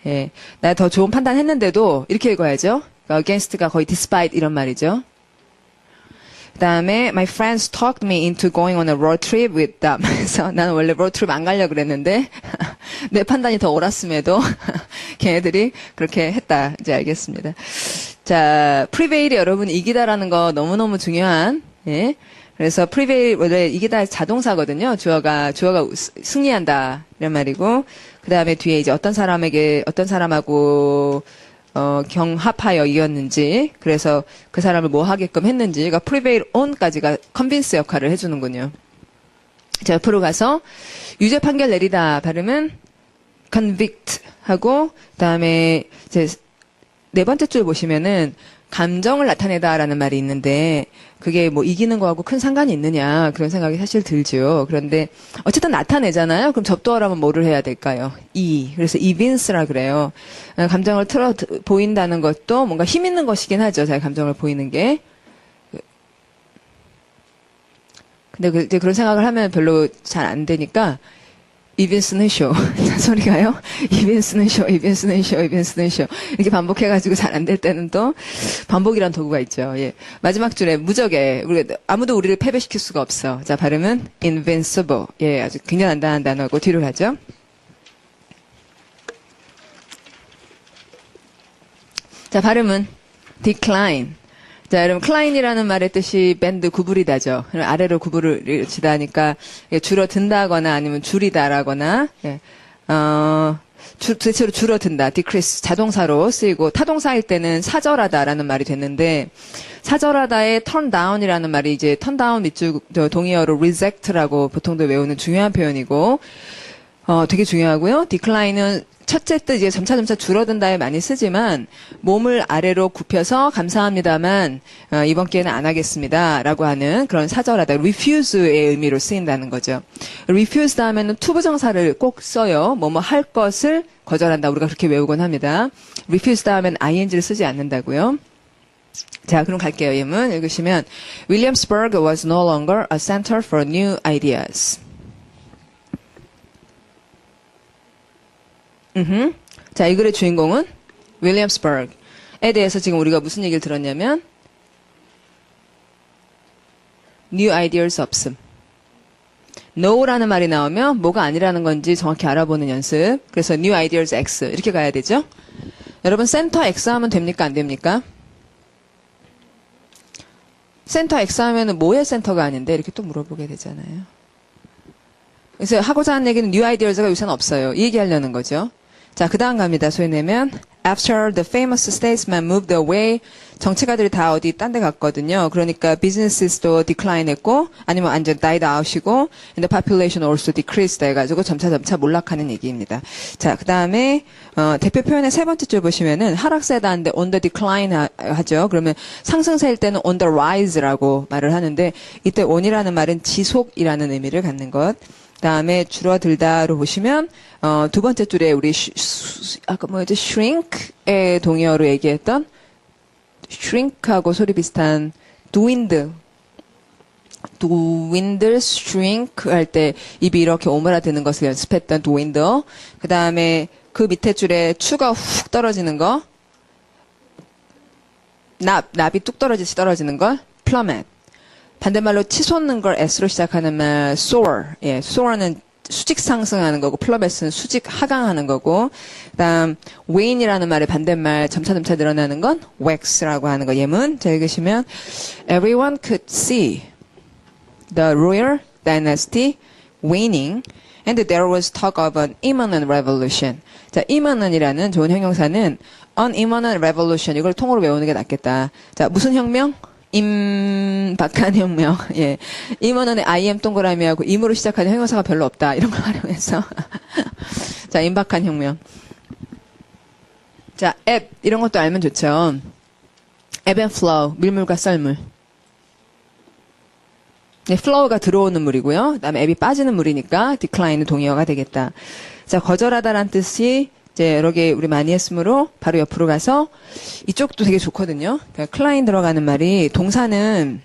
예, 나 더 좋은 판단했는데도 이렇게 읽어야죠. 그러니까 against가 거의 despite 이런 말이죠. 그 다음에 my friends talked me into going on a road trip with them. 그래서 나는 원래 road trip 안 가려고 그랬는데 내 판단이 더 옳았음에도 걔네들이 그렇게 했다. 이제 알겠습니다. 자, prevail이 여러분 이기다라는 거 너무너무 중요한 예. 그래서 prevail 원래 이기다 자동사거든요. 주어가 승리한다 이런 말이고 그 다음에 뒤에 이제 어떤 사람하고 경합하여 이겼는지, 그래서 그 사람을 뭐 하게끔 했는지, 그러니까 prevail on까지가 convince 역할을 해주는군요. 자, 옆으로 가서 유죄 판결 내리다 발음은 convict 하고, 그 다음에 이제 네 번째 줄 보시면은 감정을 나타내다라는 말이 있는데 그게 뭐 이기는 거하고 큰 상관이 있느냐 그런 생각이 사실 들죠. 그런데 어쨌든 나타내잖아요. 그럼 접두어라면 뭐를 해야 될까요? 그래서 evince라 그래요. 감정을 보인다는 것도 뭔가 힘 있는 것이긴 하죠. 자기 감정을 보이는 게. 근데 이제 그런 생각을 하면 별로 잘 안 되니까 이빈스는 쇼. 소리가요? 이빈스는 쇼, 이빈스는 쇼, 이빈스는 쇼. 이렇게 반복해가지고 잘 안 될 때는 또 반복이란 도구가 있죠. 예. 마지막 줄에 무적에 아무도 우리를 패배시킬 수가 없어. 자, 발음은 invincible. 예, 아주 굉장히 단단한 단어고 뒤로 가죠. 자, 발음은 decline. 자, 여러분, 클라인이라는 말의 뜻이 밴드 구부리다죠. 아래로 구부리다니까 줄어든다거나 아니면 줄이다라거나, 예. 대체로 줄어든다, decrease, 자동사로 쓰이고, 타동사일 때는 사절하다라는 말이 됐는데, 사절하다의 turn down이라는 말이 이제 turn down 밑줄 동의어로 reject라고 보통도 외우는 중요한 표현이고, 되게 중요하고요. decline은 첫째 뜻 이제 점차 줄어든다에 많이 쓰지만 몸을 아래로 굽혀서 감사합니다만 이번 기회는 안 하겠습니다라고 하는 그런 사절하다 refuse의 의미로 쓰인다는 거죠. refuse 다음에는 to 부정사를 꼭 써요. 뭐뭐 할 것을 거절한다. 우리가 그렇게 외우곤 합니다. refuse 다음엔 ing를 쓰지 않는다고요. 자, 그럼 갈게요. 예문 읽으시면 Williamsburg was no longer a center for new ideas. 자, 이 글의 주인공은 윌리엄스버그에 대해서 지금 우리가 무슨 얘기를 들었냐면 new ideas 없음. no라는 말이 나오면 뭐가 아니라는 건지 정확히 알아보는 연습. 그래서 new ideas X 이렇게 가야 되죠. 여러분 센터 X 하면 됩니까? 안 됩니까? 센터 X 하면은 뭐의 센터가 아닌데 이렇게 또 물어보게 되잖아요. 그래서 하고자 하는 얘기는 new ideas가 요새는 없어요. 이 얘기하려는 거죠. 자, 그 다음 갑니다. 소위 내면 After the famous statesman moved away, 정치가들이 다 어디 딴 데 갔거든요. 그러니까 business도 decline 했고, 아니면 완전 died out이고, and the population also decreased 해가지고 점차 몰락하는 얘기입니다. 자, 그 다음에, 대표 표현의 세 번째 줄 보시면은 하락세다 하는데 on the decline 하죠. 그러면 상승세일 때는 on the rise라고 말을 하는데, 이때 on이라는 말은 지속이라는 의미를 갖는 것. 다음에 줄어들다로 보시면 두 번째 줄에 우리 아까 뭐였지? shrink의 동의어로 얘기했던 shrink하고 소리 비슷한 dwindle, shrink 할 때 입이 이렇게 오므라드는 것을 연습했던 dwindle. 그 다음에 그 밑에 줄에 추가 훅 떨어지는 거, 납이 뚝 떨어지는 걸 plummet. 반대말로 치솟는 걸 S로 시작하는 말 soar. 예, soar는 수직 상승하는 거고 플러벳은 수직 하강하는 거고 그다음 wane이라는 말의 반대말 점차 늘어나는 건 wax라고 하는 거. 예문 자 읽으시면 everyone could see the royal dynasty waning and there was talk of an imminent revolution. 자, imminent이라는 좋은 형용사는 an imminent revolution 이걸 통으로 외우는 게 낫겠다. 자, 무슨 혁명? 임박한 혁명. 예. 임원원의 IM 동그라미하고 임으로 시작하는 형용사가 별로 없다. 이런 걸 활용해서. 자, 임박한 혁명. 자, ebb. 이런 것도 알면 좋죠. ebb and flow. 밀물과 썰물. 네, flow가 들어오는 물이고요. 그 다음에 ebb이 빠지는 물이니까 decline은 동의어가 되겠다. 자, 거절하다란 뜻이 이제 여러 개 우리 많이 했으므로 바로 옆으로 가서 이쪽도 되게 좋거든요. 그러니까 클라인 들어가는 말이 동사는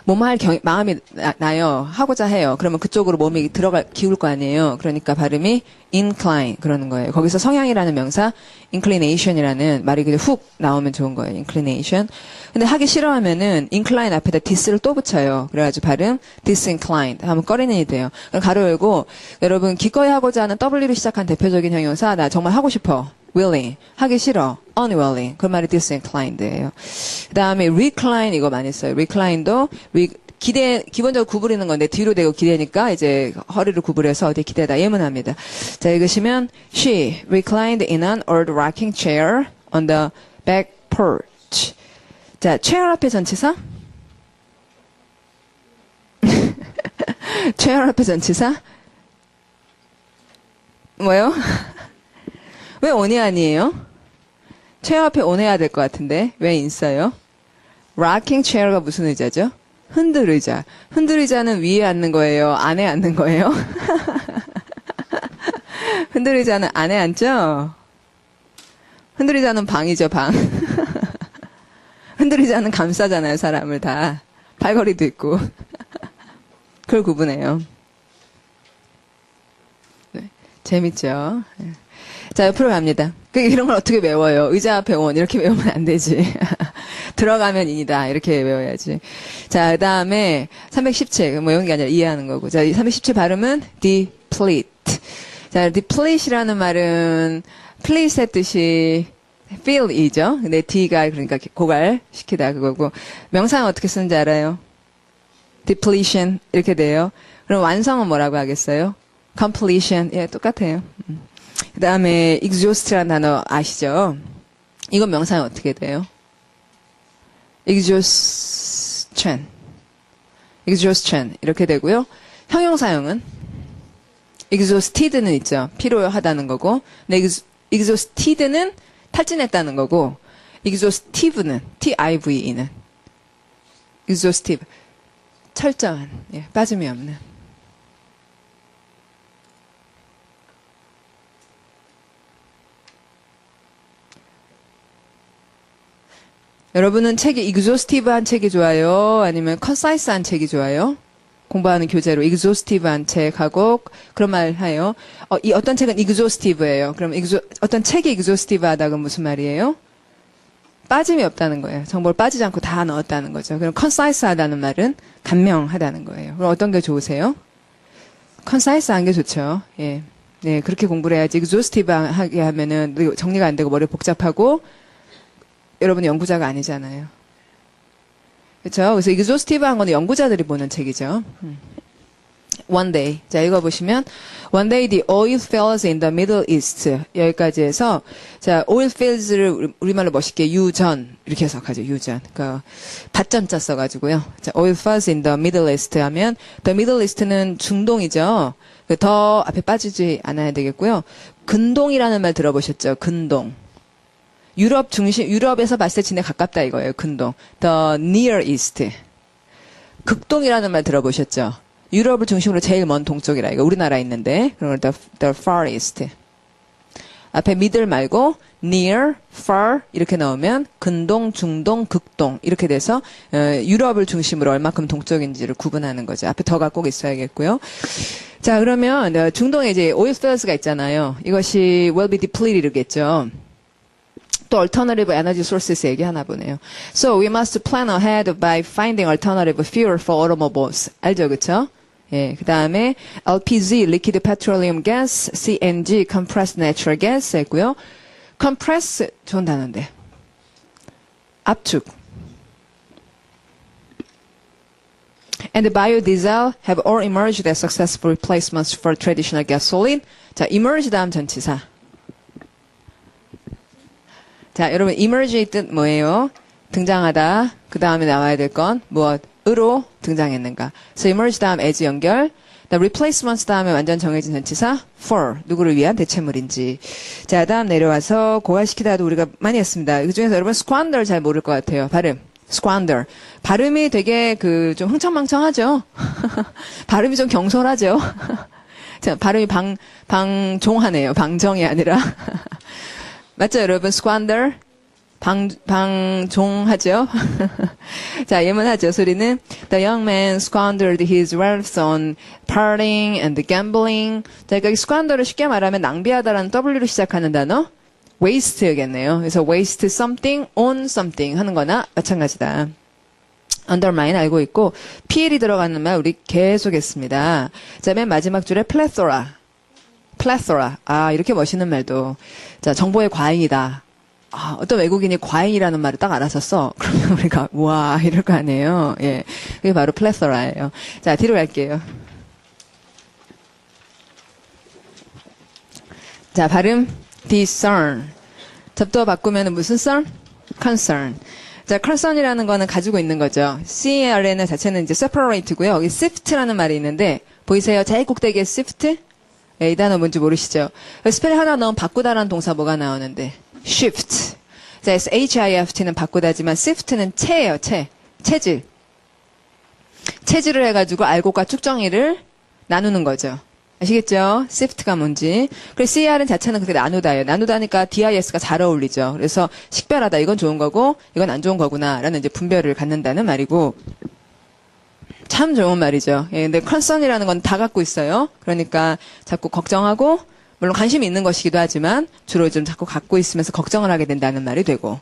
뭐뭐 할 마음이 나요. 하고자 해요. 그러면 그쪽으로 몸이 기울 거 아니에요. 그러니까 발음이 incline 그러는 거예요. 거기서 성향이라는 명사 inclination이라는 말이 그냥 훅 나오면 좋은 거예요. inclination. 근데 하기 싫어하면은 incline 앞에다 dis를 또 붙여요. 그래가지고 발음 disinclined 하면 꺼리는이 돼요. 그럼 가로 열고 여러분 기꺼이 하고자 하는 W로 시작한 대표적인 형용사 나 정말 하고 싶어. willing 하기 싫어. unwilling 그 말이 disinclined예요. 그 다음에 recline 이거 많이 써요. recline도 기본적으로 구부리는 건데 뒤로 대고 기대니까 이제 허리를 구부려서 어디 기대다 예문합니다. 자 읽으시면 she reclined in an old rocking chair on the back porch. 자 chair 앞에 전치사 chair 앞에 전치사 뭐요? 왜 on이 아니에요? chair 앞에 on 해야 될 것 같은데 왜 있어요? rocking chair가 무슨 의자죠? 흔들의자. 흔들의자는 위에 앉는 거예요? 안에 앉는 거예요? 흔들의자는 안에 앉죠? 흔들의자는 방이죠, 방. 흔들의자는 감싸잖아요, 사람을 다. 팔걸이도 있고. 그걸 구분해요. 네, 재밌죠? 자, 옆으로 갑니다. 이런 걸 어떻게 외워요? 의자 앞에 온 이렇게 외우면 안 되지. 들어가면 인이다 이렇게 외워야지. 자, 그 다음에 317 뭐 이런 게 아니라 이해하는 거고. 자, 317 발음은 deplete. 자, deplete이라는 말은 please의 뜻이 feel이죠. 근데 d가 그러니까 고갈시키다 그거고. 명사는 어떻게 쓰는지 알아요? depletion 이렇게 돼요. 그럼 완성은 뭐라고 하겠어요? completion. 예, 똑같아요. 그 다음에 exhaust라는 단어 아시죠? 이건 명사는 어떻게 돼요? exhaustion 이렇게 되고요. 형용사형은 exhausted는 있죠. 피로하다는 거고. 근데 exhausted는 탈진했다는 거고 exhaustive는 T-I-V-E는 exhaustive 철저한 예, 빠짐이 없는. 여러분은 책이 exhaustive한 책이 좋아요? 아니면 concise한 책이 좋아요? 공부하는 교재로 exhaustive한 책하고 그런 말 해요. 이 어떤 책은 exhaustive예요. 그럼 어떤 책이 exhaustive하다가 무슨 말이에요? 빠짐이 없다는 거예요. 정보를 빠지지 않고 다 넣었다는 거죠. 그럼 concise하다는 말은 간명하다는 거예요. 그럼 어떤 게 좋으세요? concise한 게 좋죠. 예. 네, 그렇게 공부를 해야지. exhaustive하게 하면은 정리가 안 되고 머리 복잡하고 여러분 연구자가 아니잖아요. 그렇죠? 그래서 exhaustive한 거는 연구자들이 보는 책이죠. One day. 자, 읽어보시면 One day the oil fields in the Middle East. 여기까지 해서 자, oil fields를 우리말로 멋있게 유전 이렇게 해석하죠. 유전. 그러니까 밭전자 써가지고요. 자, oil fields in the Middle East 하면 the Middle East는 중동이죠. 더 앞에 빠지지 않아야 되겠고요. 근동이라는 말 들어보셨죠? 근동. 유럽에서 봤을 때 진짜 가깝다 이거예요. 근동. The Near East. 극동이라는 말 들어보셨죠? 유럽을 중심으로 제일 먼 동쪽이라 이거 우리나라에 있는데 그럼 the Far East. 앞에 middle 말고 near, far 이렇게 넣으면 근동, 중동, 극동 이렇게 돼서 유럽을 중심으로 얼마큼 동쪽인지를 구분하는 거죠. 앞에 더가 꼭 있어야겠고요. 자 그러면 중동에 이제 oil fields가 있잖아요. 이것이 will be depleted겠죠. 또 alternative energy sources 얘기하나 보네요. So we must plan ahead by finding alternative fuel for automobiles. 알죠, 그쵸? 예, 그 다음에 LPG, liquid petroleum gas, CNG, compressed natural gas 했고요. compress, 좋은 단어인데. 압축. And biodiesel have all emerged as successful replacements for traditional gasoline. 자, emerge 다음 전치사. 자, 여러분, emerge의 뜻 뭐예요? 등장하다. 그 다음에 나와야 될 건 무엇으로 등장했는가? So emerge 다음 as 연결. replacements 다음에 완전 정해진 전치사 for 누구를 위한 대체물인지. 자, 다음 내려와서 고갈시키다도 우리가 많이 했습니다. 그 중에서 여러분 squander 잘 모를 것 같아요. 발음. squander. 발음이 되게 좀 흥청망청하죠. 발음이 좀 경솔하죠. 자, 발음이 방종하네요. 방정이 아니라. 맞죠, 여러분? squander. 방종하죠? 자, 예문하죠, 소리는. The young man squandered his wealth on partying and gambling. 자, 그러니까 squander를 쉽게 말하면 낭비하다라는 W로 시작하는 단어. waste겠네요. 그래서 waste something on something 하는 거나 마찬가지다. undermine 알고 있고, PL이 들어가는 말 우리 계속 했습니다. 자, 맨 마지막 줄에 plethora. plethora. 아, 이렇게 멋있는 말도. 자, 정보의 과잉이다. 아, 어떤 외국인이 과잉이라는 말을 딱 알아섰어. 그러면 우리가, 와, 이럴 거 아니에요. 예. 그게 바로 plethera예요. 자, 뒤로 갈게요. 자, 발음. discern. 접두어 바꾸면 무슨 cern? concern. 자, concern이라는 거는 가지고 있는 거죠. CRN의 자체는 이제 separate고요. 여기 sift라는 말이 있는데, 보이세요? 제일 꼭대기에 sift? 이 단어 뭔지 모르시죠? 스펠 하나 넣으면 바꾸다라는 동사 뭐가 나오는데 shift. 자, SHIFT는 바꾸다지만 sift는 체예요. 체질. 체질을 해가지고 알곡과 축정이를 나누는 거죠. 아시겠죠? sift가 뭔지. 그래서 CR은 자체는 그렇게 나누다예요. 나누다니까 DIS가 잘 어울리죠. 그래서 식별하다. 이건 좋은 거고 이건 안 좋은 거구나 라는 이제 분별을 갖는다는 말이고 참 좋은 말이죠. 예, 근데 concern이라는 건 다 갖고 있어요. 그러니까 자꾸 걱정하고 물론 관심이 있는 것이기도 하지만 주로 좀 자꾸 갖고 있으면서 걱정을 하게 된다는 말이 되고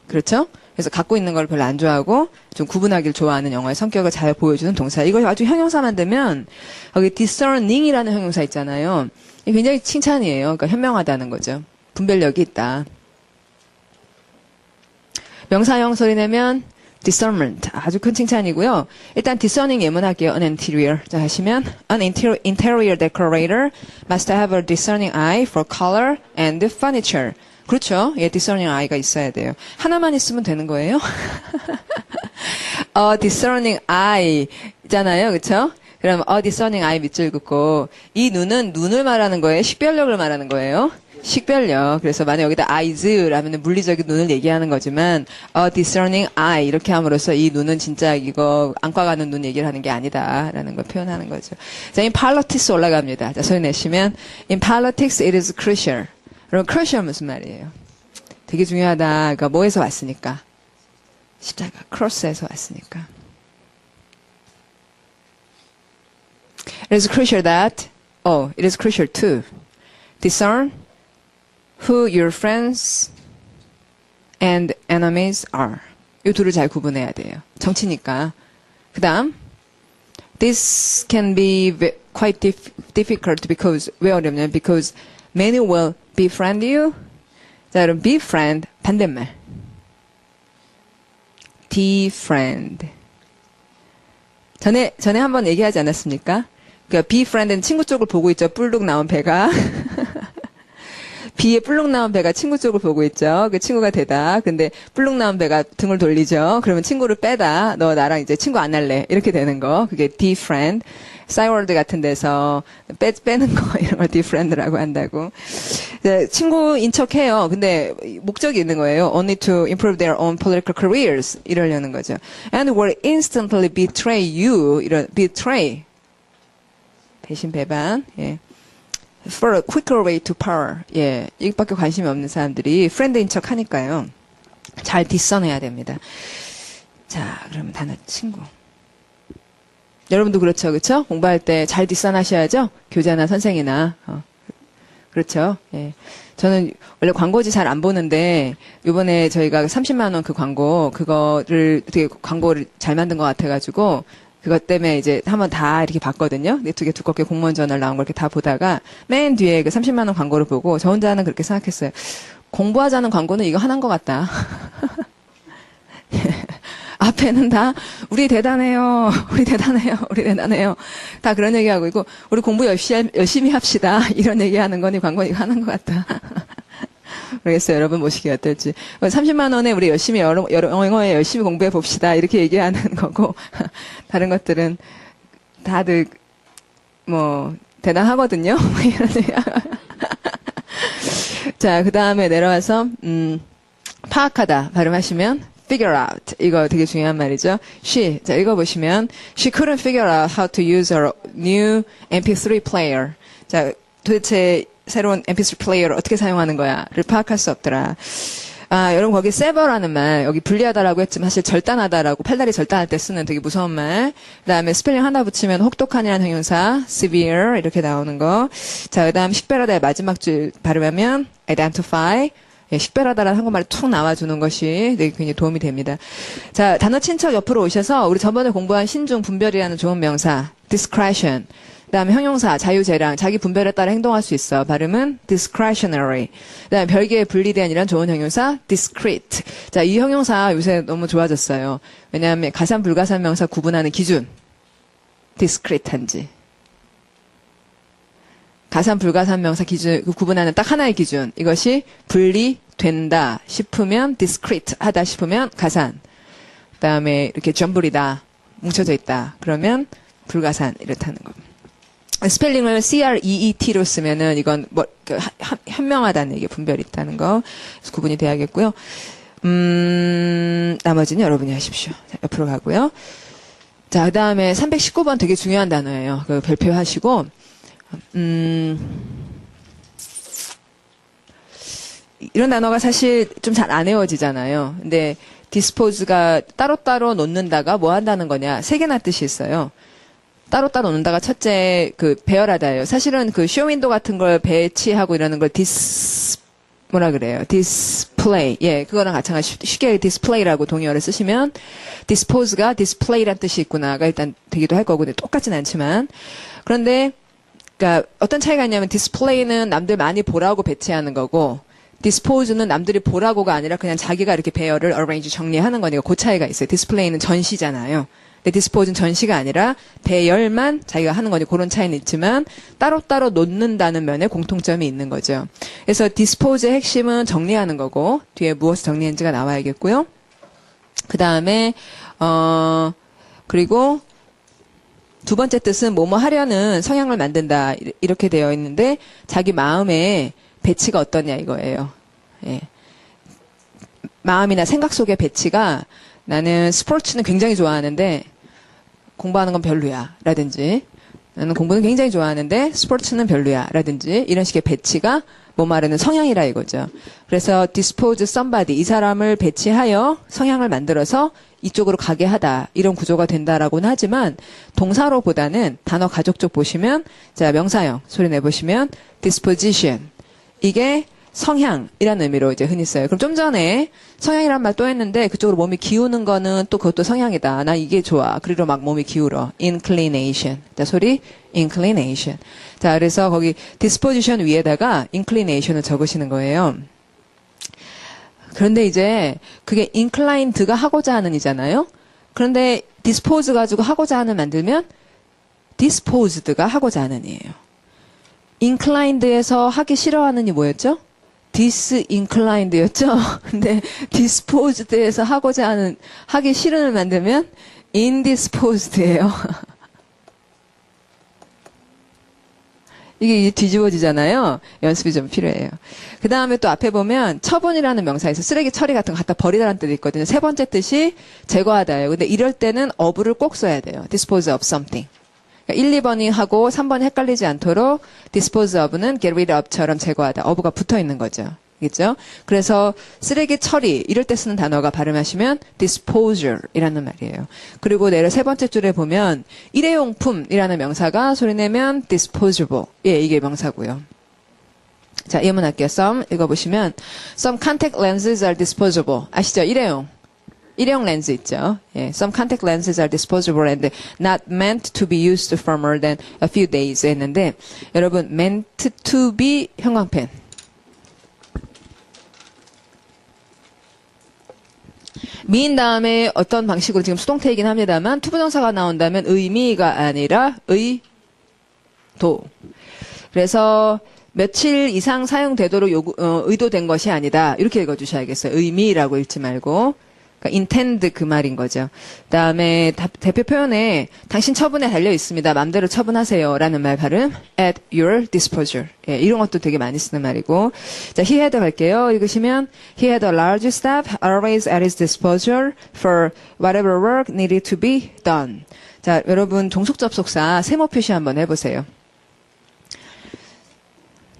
그렇죠? 그래서 갖고 있는 걸 별로 안 좋아하고 좀 구분하기를 좋아하는 영어의 성격을 잘 보여주는 동사. 이걸 아주 형용사만 되면 여기 discerning이라는 형용사 있잖아요. 이게 굉장히 칭찬이에요. 그러니까 현명하다는 거죠. 분별력이 있다. 명사형 소리 내면 discernment 아주 큰 칭찬이고요. 일단 discerning 예문할게요. An interior 자 하시면 an interior decorator must have a discerning eye for color and furniture. 그렇죠. 예, discerning eye가 있어야 돼요. 하나만 있으면 되는 거예요. discerning eye 있잖아요. 그렇죠? 그럼 discerning eye 밑줄 긋고 이 눈은 눈을 말하는 거예요. 식별력을 말하는 거예요. 식별력. 그래서 만약 여기다 eyes라면 물리적인 눈을 얘기하는 거지만 discerning eye 이렇게 함으로써 이 눈은 진짜 이거 안과 가는 눈 얘기를 하는 게 아니다라는 걸 표현하는 거죠. 자, in politics 올라갑니다. 자, 소리 내시면 in politics it is crucial. 여러분 crucial 무슨 말이에요? 되게 중요하다. 그러니까 뭐에서 왔으니까? 십자가 크로스에서 왔으니까. It is crucial that, it is crucial to discern who your friends and enemies are. 이 둘을 잘 구분해야 돼요. 정치니까. 그 다음, this can be quite difficult because, 왜 어렵냐면, because many will befriend you. 자, 그럼 befriend, 반대말. defriend. 전에 한번 얘기하지 않았습니까? 그러니까 befriend는 친구 쪽을 보고 있죠. 뿔룩 나온 배가. B에 뿔룩 나온 배가 친구 쪽을 보고 있죠. 그 친구가 되다. 근데 뿔룩 나온 배가 등을 돌리죠. 그러면 친구를 빼다. 너 나랑 이제 친구 안 할래. 이렇게 되는 거. 그게 defriend. 싸이월드 같은 데서 빼는 거 이런 걸 defriend라고 한다고. 친구인 척해요. 근데 목적이 있는 거예요. Only to improve their own political careers. 이러려는 거죠. And will instantly betray you. 이런 betray. 배신 배반. 예. For a quicker way to power. 예. 이것밖에 관심이 없는 사람들이 프렌드인 척 하니까요. 잘 뒷선해야 됩니다. 자, 그러면 단어 친구. 여러분도 그렇죠. 그렇죠? 공부할 때 잘 뒷선하셔야죠. 교자나 선생이나. 그렇죠. 예. 저는 원래 광고지 잘 안 보는데 이번에 저희가 30만 원 그 광고 그거를 되게 광고를 잘 만든 것 같아가지고 그것 때문에 이제 한번 다 이렇게 봤거든요. 되게 두껍게 공무원 저널 나온 걸 이렇게 다 보다가 맨 뒤에 그 30만 원 광고를 보고 저 혼자는 그렇게 생각했어요. 공부하자는 광고는 이거 하나인 것 같다. 앞에는 다 우리 대단해요. 우리 대단해요. 우리 대단해요. 다 그런 얘기하고 있고 우리 공부 열심히 합시다. 이런 얘기하는 거니 광고는 이거 하나인 것 같다. 모르겠어요. 여러분 보시기 어떨지. 30만 원에 우리 열심히 영어에 열심히 공부해 봅시다. 이렇게 얘기하는 거고 다른 것들은 다들 뭐 대단하거든요. 자, 그 다음에 내려와서 파악하다 발음하시면 figure out. 이거 되게 중요한 말이죠. 자, 읽어보시면 she couldn't figure out how to use her new MP3 player. 자, 도대체 새로운 MP3 플레이어를 어떻게 사용하는 거야를 파악할 수 없더라. 아, 여러분 거기 sever라는 말, 여기 분리하다라고 했지만 사실 절단하다라고 팔다리 절단할 때 쓰는 되게 무서운 말. 그다음에 스펠링 하나 붙이면 혹독한이라는 형용사, severe 이렇게 나오는 거. 자, 그다음 식별하다의 마지막 줄 발음하면 identify. 예, 식별하다라는 한국말이 툭 나와주는 것이 되게 굉장히 도움이 됩니다. 자, 단어 친척 옆으로 오셔서 우리 저번에 공부한 신중 분별이라는 좋은 명사, discretion. 그다음에 형용사, 자유재량, 자기 분별에 따라 행동할 수 있어. 발음은 discretionary. 그다음에 별개의 분리된 이런 좋은 형용사, discrete. 자, 이 형용사 요새 너무 좋아졌어요. 왜냐하면 가산, 불가산 명사 구분하는 기준, discrete한지. 가산, 불가산 명사 기준, 구분하는 딱 하나의 기준. 이것이 분리된다 싶으면 discrete 하다 싶으면 가산. 그다음에 이렇게 전불이다, 뭉쳐져 있다. 그러면 불가산 이렇다는 겁니다. 스펠링을 CREET로 쓰면은 이건 뭐 현명하다는 얘기, 분별이 있다는 거 구분이 돼야겠고요. 나머지는 여러분이 하십시오. 자, 옆으로 가고요. 자, 그다음에 319번 되게 중요한 단어예요. 그 별표하시고 이런 단어가 사실 좀 잘 안 외워지잖아요. 근데 dispose가 따로따로 놓는다가 뭐 한다는 거냐? 세 개나 뜻이 있어요. 따로따로 놓는다가 첫째 그 배열하다예요. 사실은 그 쇼윈도 같은 걸 배치하고 이러는 걸 뭐라 그래요? display. 예, 그거랑 같이 쉽게 display라고 동의어를 쓰시면 dispose가 display란 뜻이 있구나가 일단 되기도 할 거고, 근데 똑같진 않지만. 그런데 그러니까 어떤 차이가 있냐면 display는 남들 많이 보라고 배치하는 거고 dispose는 남들이 보라고가 아니라 그냥 자기가 이렇게 배열을 arrange 정리하는 거니까 그 차이가 있어요. display는 전시잖아요. 근데 dispose는 전시가 아니라 배열만 자기가 하는 거니 그런 차이는 있지만 따로따로 놓는다는 면에 공통점이 있는 거죠. 그래서 dispose의 핵심은 정리하는 거고 뒤에 무엇을 정리했는지가 나와야겠고요. 그 다음에 그리고 두 번째 뜻은 뭐뭐 하려는 성향을 만든다 이렇게 되어 있는데 자기 마음의 배치가 어떠냐 이거예요. 예. 마음이나 생각 속의 배치가 나는 스포츠는 굉장히 좋아하는데 공부하는 건 별로야 라든지 나는 공부는 굉장히 좋아하는데 스포츠는 별로야 라든지 이런 식의 배치가 뭐 말하는 성향이라 이거죠. 그래서 dispose somebody, 이 사람을 배치하여 성향을 만들어서 이쪽으로 가게 하다. 이런 구조가 된다라고는 하지만 동사로보다는 단어 가족 쪽 보시면 자, 명사형 소리 내보시면 disposition. 이게 성향이라는 의미로 이제 흔히 써요. 그럼 좀 전에 성향이란 말 또 했는데 그쪽으로 몸이 기우는 거는 또 그것도 성향이다. 나 이게 좋아. 그리로 막 몸이 기울어. inclination. 자, 소리 inclination. 자, 그래서 거기 disposition 위에다가 inclination을 적으시는 거예요. 그런데 이제 그게 inclined가 하고자 하는 이잖아요. 그런데 dispose 가지고 하고자 하는 만들면 disposed가 하고자 하는 이에요. inclined에서 하기 싫어하는 이 뭐였죠? disinclined였죠? 근데 disposed에서 하고자 하는 하기 싫은을 만들면 indisposed예요. 이게 뒤집어지잖아요. 연습이 좀 필요해요. 그 다음에 또 앞에 보면 처분이라는 명사에서 쓰레기 처리 같은 거 갖다 버리다라는 뜻이 있거든요. 세 번째 뜻이 제거하다예요. 근데 이럴 때는 of를 꼭 써야 돼요. dispose of something. 그러니까 1, 2번이 하고 3번이 헷갈리지 않도록 dispose of는 get rid of처럼 제거하다. of가 붙어 있는 거죠. 알겠죠? 그래서 쓰레기 처리 이럴 때 쓰는 단어가 발음하시면 disposal이라는 말이에요. 그리고 내려 세 번째 줄에 보면 일회용품이라는 명사가 소리내면 disposable. 예, 이게 명사고요. 자, 예문 할게요. Some 읽어보시면 some contact lenses are disposable. 아시죠? 일회용 렌즈 있죠. 예, some contact lenses are disposable and not meant to be used for more than a few days 했는데 여러분 meant to be 형광펜. 미인 다음에 어떤 방식으로 지금 수동태이긴 합니다만 투부정사가 나온다면 의미가 아니라 의도. 그래서 며칠 이상 사용되도록 의도된 것이 아니다. 이렇게 읽어주셔야겠어요. 의미라고 읽지 말고. 그러니까 intend 그 말인 거죠. 그다음에 대표 표현에 당신 처분에 달려 있습니다. 마음대로 처분하세요라는 말 발음 at your disposal. 예, 이런 것도 되게 많이 쓰는 말이고. 자, he had 갈게요. 읽으시면 he had a large staff always at his disposal for whatever work needed to be done. 자, 여러분 종속 접속사 세모 표시 한번 해보세요.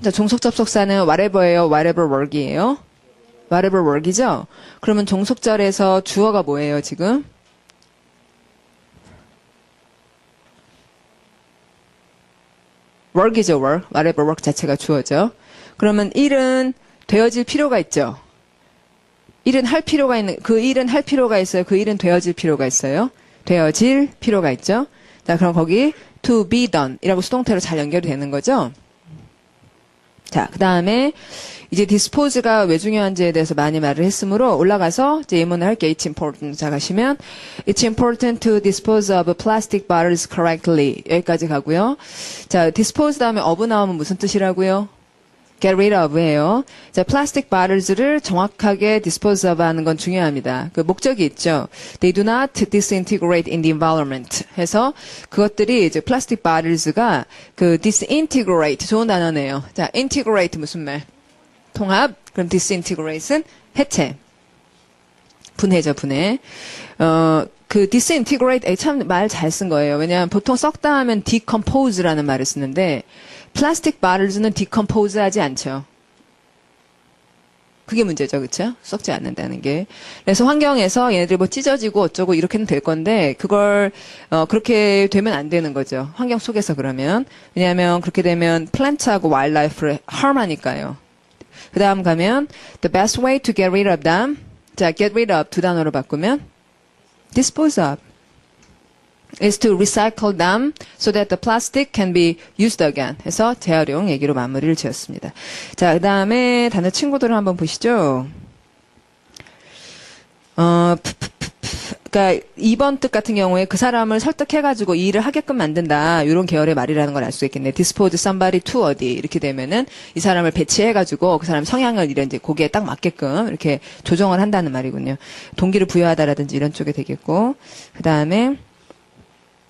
자, 종속 접속사는 whatever예요. whatever work이에요. whatever work이죠? 그러면 종속절에서 주어가 뭐예요, 지금? work이죠, work. whatever work 자체가 주어죠. 그러면 일은 되어질 필요가 있죠. 일은 할 필요가 있는, 그 일은 할 필요가 있어요. 그 일은 되어질 필요가 있어요. 되어질 필요가 있죠. 자, 그럼 거기 to be done 이라고 수동태로 잘 연결이 되는 거죠. 자, 그 다음에 이제 dispose가 왜 중요한지에 대해서 많이 말을 했으므로 올라가서 이제 예문을 할게요. It's important. 자, 가시면 It's important to dispose of plastic bottles correctly. 여기까지 가고요. 자, dispose 다음에 of 나오면 무슨 뜻이라고요? get rid of예요. 자, plastic bottles를 정확하게 dispose of 하는 건 중요합니다. 그 목적이 있죠. They do not disintegrate in the environment. 해서 그것들이 이제 plastic bottles가 그 disintegrate 좋은 단어네요. 자, integrate 무슨 말? 통합. 그럼 disintegrate는 해체. 분해죠, 분해. 그 disintegrate 참 말 잘 쓴 거예요. 왜냐하면 보통 썩다 하면 decompose라는 말을 쓰는데 플라스틱 바틀즈는 디컴포즈 하지 않죠. 그게 문제죠. 그렇죠? 썩지 않는다는 게. 그래서 환경에서 얘네들 뭐 찢어지고 어쩌고 이렇게는 될 건데 그걸 그렇게 되면 안 되는 거죠. 환경 속에서 그러면. 왜냐하면 그렇게 되면 플랜트하고 와일드라이프를 harm하니까요. 그 다음 가면 the best way to get rid of them. 자, get rid of 두 단어로 바꾸면 dispose of. is to recycle them so that the plastic can be used again. 해서 재활용 얘기로 마무리를 지었습니다. 자, 그 다음에 단어 친구들을 한번 보시죠. 그러니까 2번 뜻 같은 경우에 그 사람을 설득해가지고 이 일을 하게끔 만든다. 이런 계열의 말이라는 걸 알 수 있겠네. dispose somebody to 어디 이렇게 되면은 이 사람을 배치해가지고 그 사람 성향을 이런 이제 거기에 딱 맞게끔 이렇게 조정을 한다는 말이군요. 동기를 부여하다라든지 이런 쪽에 되겠고 그 다음에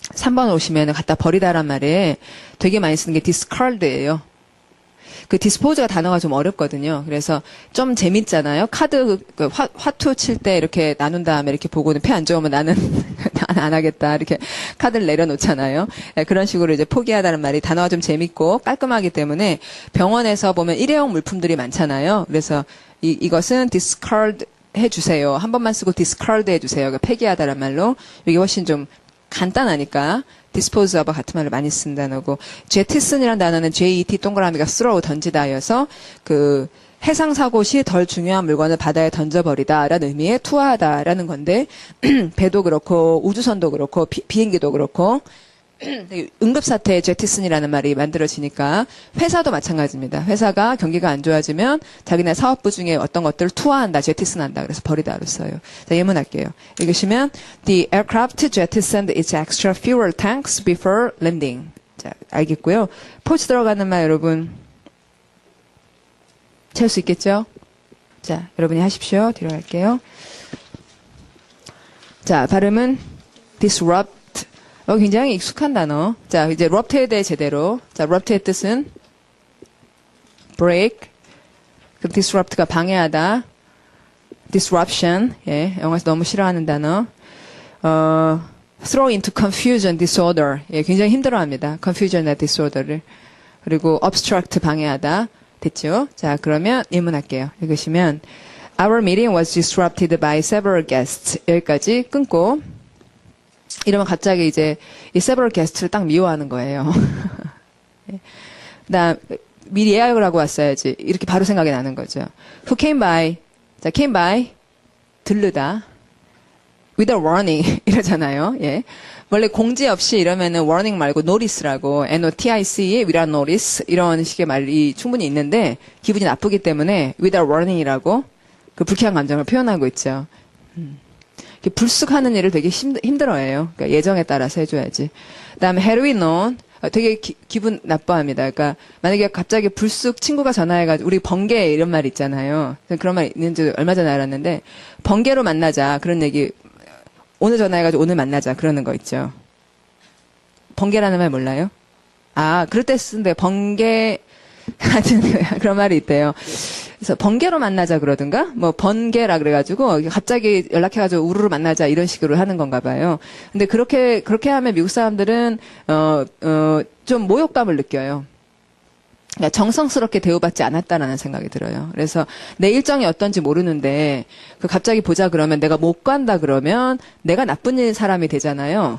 3번 오시면 갖다 버리다란 말에 되게 많이 쓰는 게 discard예요. 그 dispose가 단어가 좀 어렵거든요. 그래서 좀 재밌잖아요. 카드 화투 칠 때 이렇게 나눈 다음에 이렇게 보고는 패 안 좋으면 나는 안 하겠다 이렇게 카드를 내려놓잖아요. 예, 그런 식으로 이제 포기하다는 말이 단어가 좀 재밌고 깔끔하기 때문에 병원에서 보면 일회용 물품들이 많잖아요. 그래서 이것은 discard 해주세요. 한 번만 쓰고 discard 해주세요. 그러니까 폐기하다란 말로 이게 훨씬 좀 간단하니까 dispose of와 같은 말을 많이 쓴 단어고 jettison이라는 단어는 JET 동그라미가 throw 던지다여서 그 해상 사고 시 덜 중요한 물건을 바다에 던져버리다라는 의미의 투하하다라는 건데 배도 그렇고 우주선도 그렇고 비행기도 그렇고 응급사태에 제티슨이라는 말이 만들어지니까 회사도 마찬가지입니다. 회사가 경기가 안 좋아지면 자기네 사업부 중에 어떤 것들을 투하한다, 제티슨한다. 그래서 버리다로 써요. 자, 예문할게요. 읽으시면 The aircraft jettisoned its extra fuel tanks before landing. 자, 알겠고요. 포즈 들어가는 말 여러분 채울 수 있겠죠? 자, 여러분이 하십시오. 뒤로 갈게요. 자, 발음은 disrupt. 굉장히 익숙한 단어. 자, 이제 rupt에 대해 제대로. 자, rupt의 뜻은 break. 그럼 disrupt가 방해하다. disruption. 예, 영어에서 너무 싫어하는 단어. throw into confusion, disorder. 예, 굉장히 힘들어합니다. confusion과 disorder를. 그리고 obstruct 방해하다. 됐죠? 자, 그러면 예문할게요. 읽으시면 Our meeting was disrupted by several guests. 여기까지 끊고 이러면 갑자기 이제 이 several guest를 딱 미워하는 거예요. 나 미리 예약을 하고 왔어야지. 이렇게 바로 생각이 나는 거죠. Who came by? 자, came by 들르다. Without warning 이러잖아요. 예. 원래 공지 없이 이러면은 warning 말고 notice라고 N-O-T-I-C without notice 이런 식의 말이 충분히 있는데 기분이 나쁘기 때문에 without warning이라고 그 불쾌한 감정을 표현하고 있죠. 불쑥하는 일을 되게 힘들어해요. 그러니까 예정에 따라서 해줘야지. 그다음에 had we known 되게 기분 나빠합니다. 그러니까 만약에 갑자기 불쑥 친구가 전화해가지고 우리 번개 이런 말 있잖아요. 그런 말 있는지 얼마 전에 알았는데 번개로 만나자 그런 얘기 오늘 전화해가지고 오늘 만나자 그러는 거 있죠. 번개라는 말 몰라요? 아 그럴 때 쓰는데 번개 같은 그런 말이 있대요. 그래서 번개로 만나자 그러든가 뭐 번개라 그래가지고 갑자기 연락해가지고 우르르 만나자 이런 식으로 하는 건가 봐요. 근데 그렇게 하면 미국 사람들은 좀 모욕감을 느껴요. 그러니까 정성스럽게 대우받지 않았다라는 생각이 들어요. 그래서 내 일정이 어떤지 모르는데 그 갑자기 보자 그러면 내가 못 간다 그러면 내가 나쁜 사람이 되잖아요.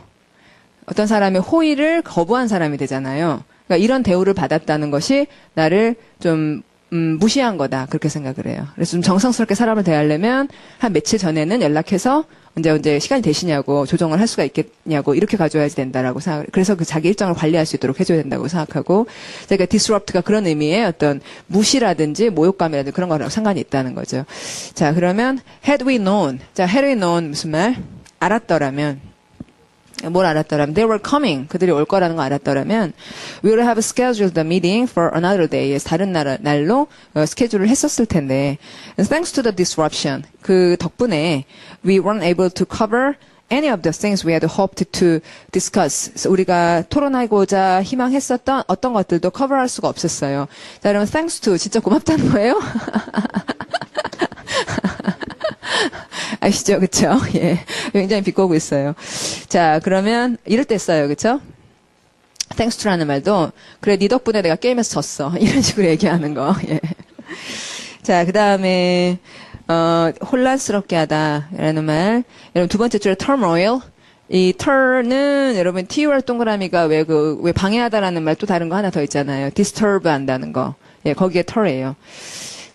어떤 사람이 호의를 거부한 사람이 되잖아요. 그러니까 이런 대우를 받았다는 것이 나를 좀 무시한 거다 그렇게 생각을 해요. 그래서 좀 정성스럽게 사람을 대하려면 한 며칠 전에는 연락해서 언제 시간이 되시냐고 조정을 할 수가 있겠냐고 이렇게 가져야지 된다라고 생각. 그래서 그 자기 일정을 관리할 수 있도록 해줘야 된다고 생각하고, 그러니까 disrupt가 그런 의미의 어떤 무시라든지 모욕감이라든지 그런 거랑 상관이 있다는 거죠. 자, 그러면 had we known. 자, had we known 무슨 말? 알았더라면. 뭘 알았더라면 they were coming 그들이 올 거라는 거 알았더라면 we would have scheduled the meeting for another day 다른 날로 스케줄을 했었을 텐데 and thanks to the disruption 그 덕분에 we weren't able to cover any of the things we had hoped to discuss 우리가 토론하고자 희망했었던 어떤 것들도 커버할 수가 없었어요. 자, 그러면 thanks to 진짜 고맙다는 거예요? 아시죠? 그쵸? 예. 굉장히 비꼬고 있어요. 자, 그러면 이럴 때 써요. 그쵸? thanks to라는 말도 그래, 네 덕분에 내가 게임에서 졌어. 이런 식으로 얘기하는 거. 예. 자, 그 다음에 혼란스럽게 하다라는 말. 여러분 두 번째 줄에 turmoil. 이 turn은 여러분 tur 동그라미가 왜 방해하다라는 말 또 다른 거 하나 더 있잖아요. disturb 한다는 거. 예, 거기에 tur이에요.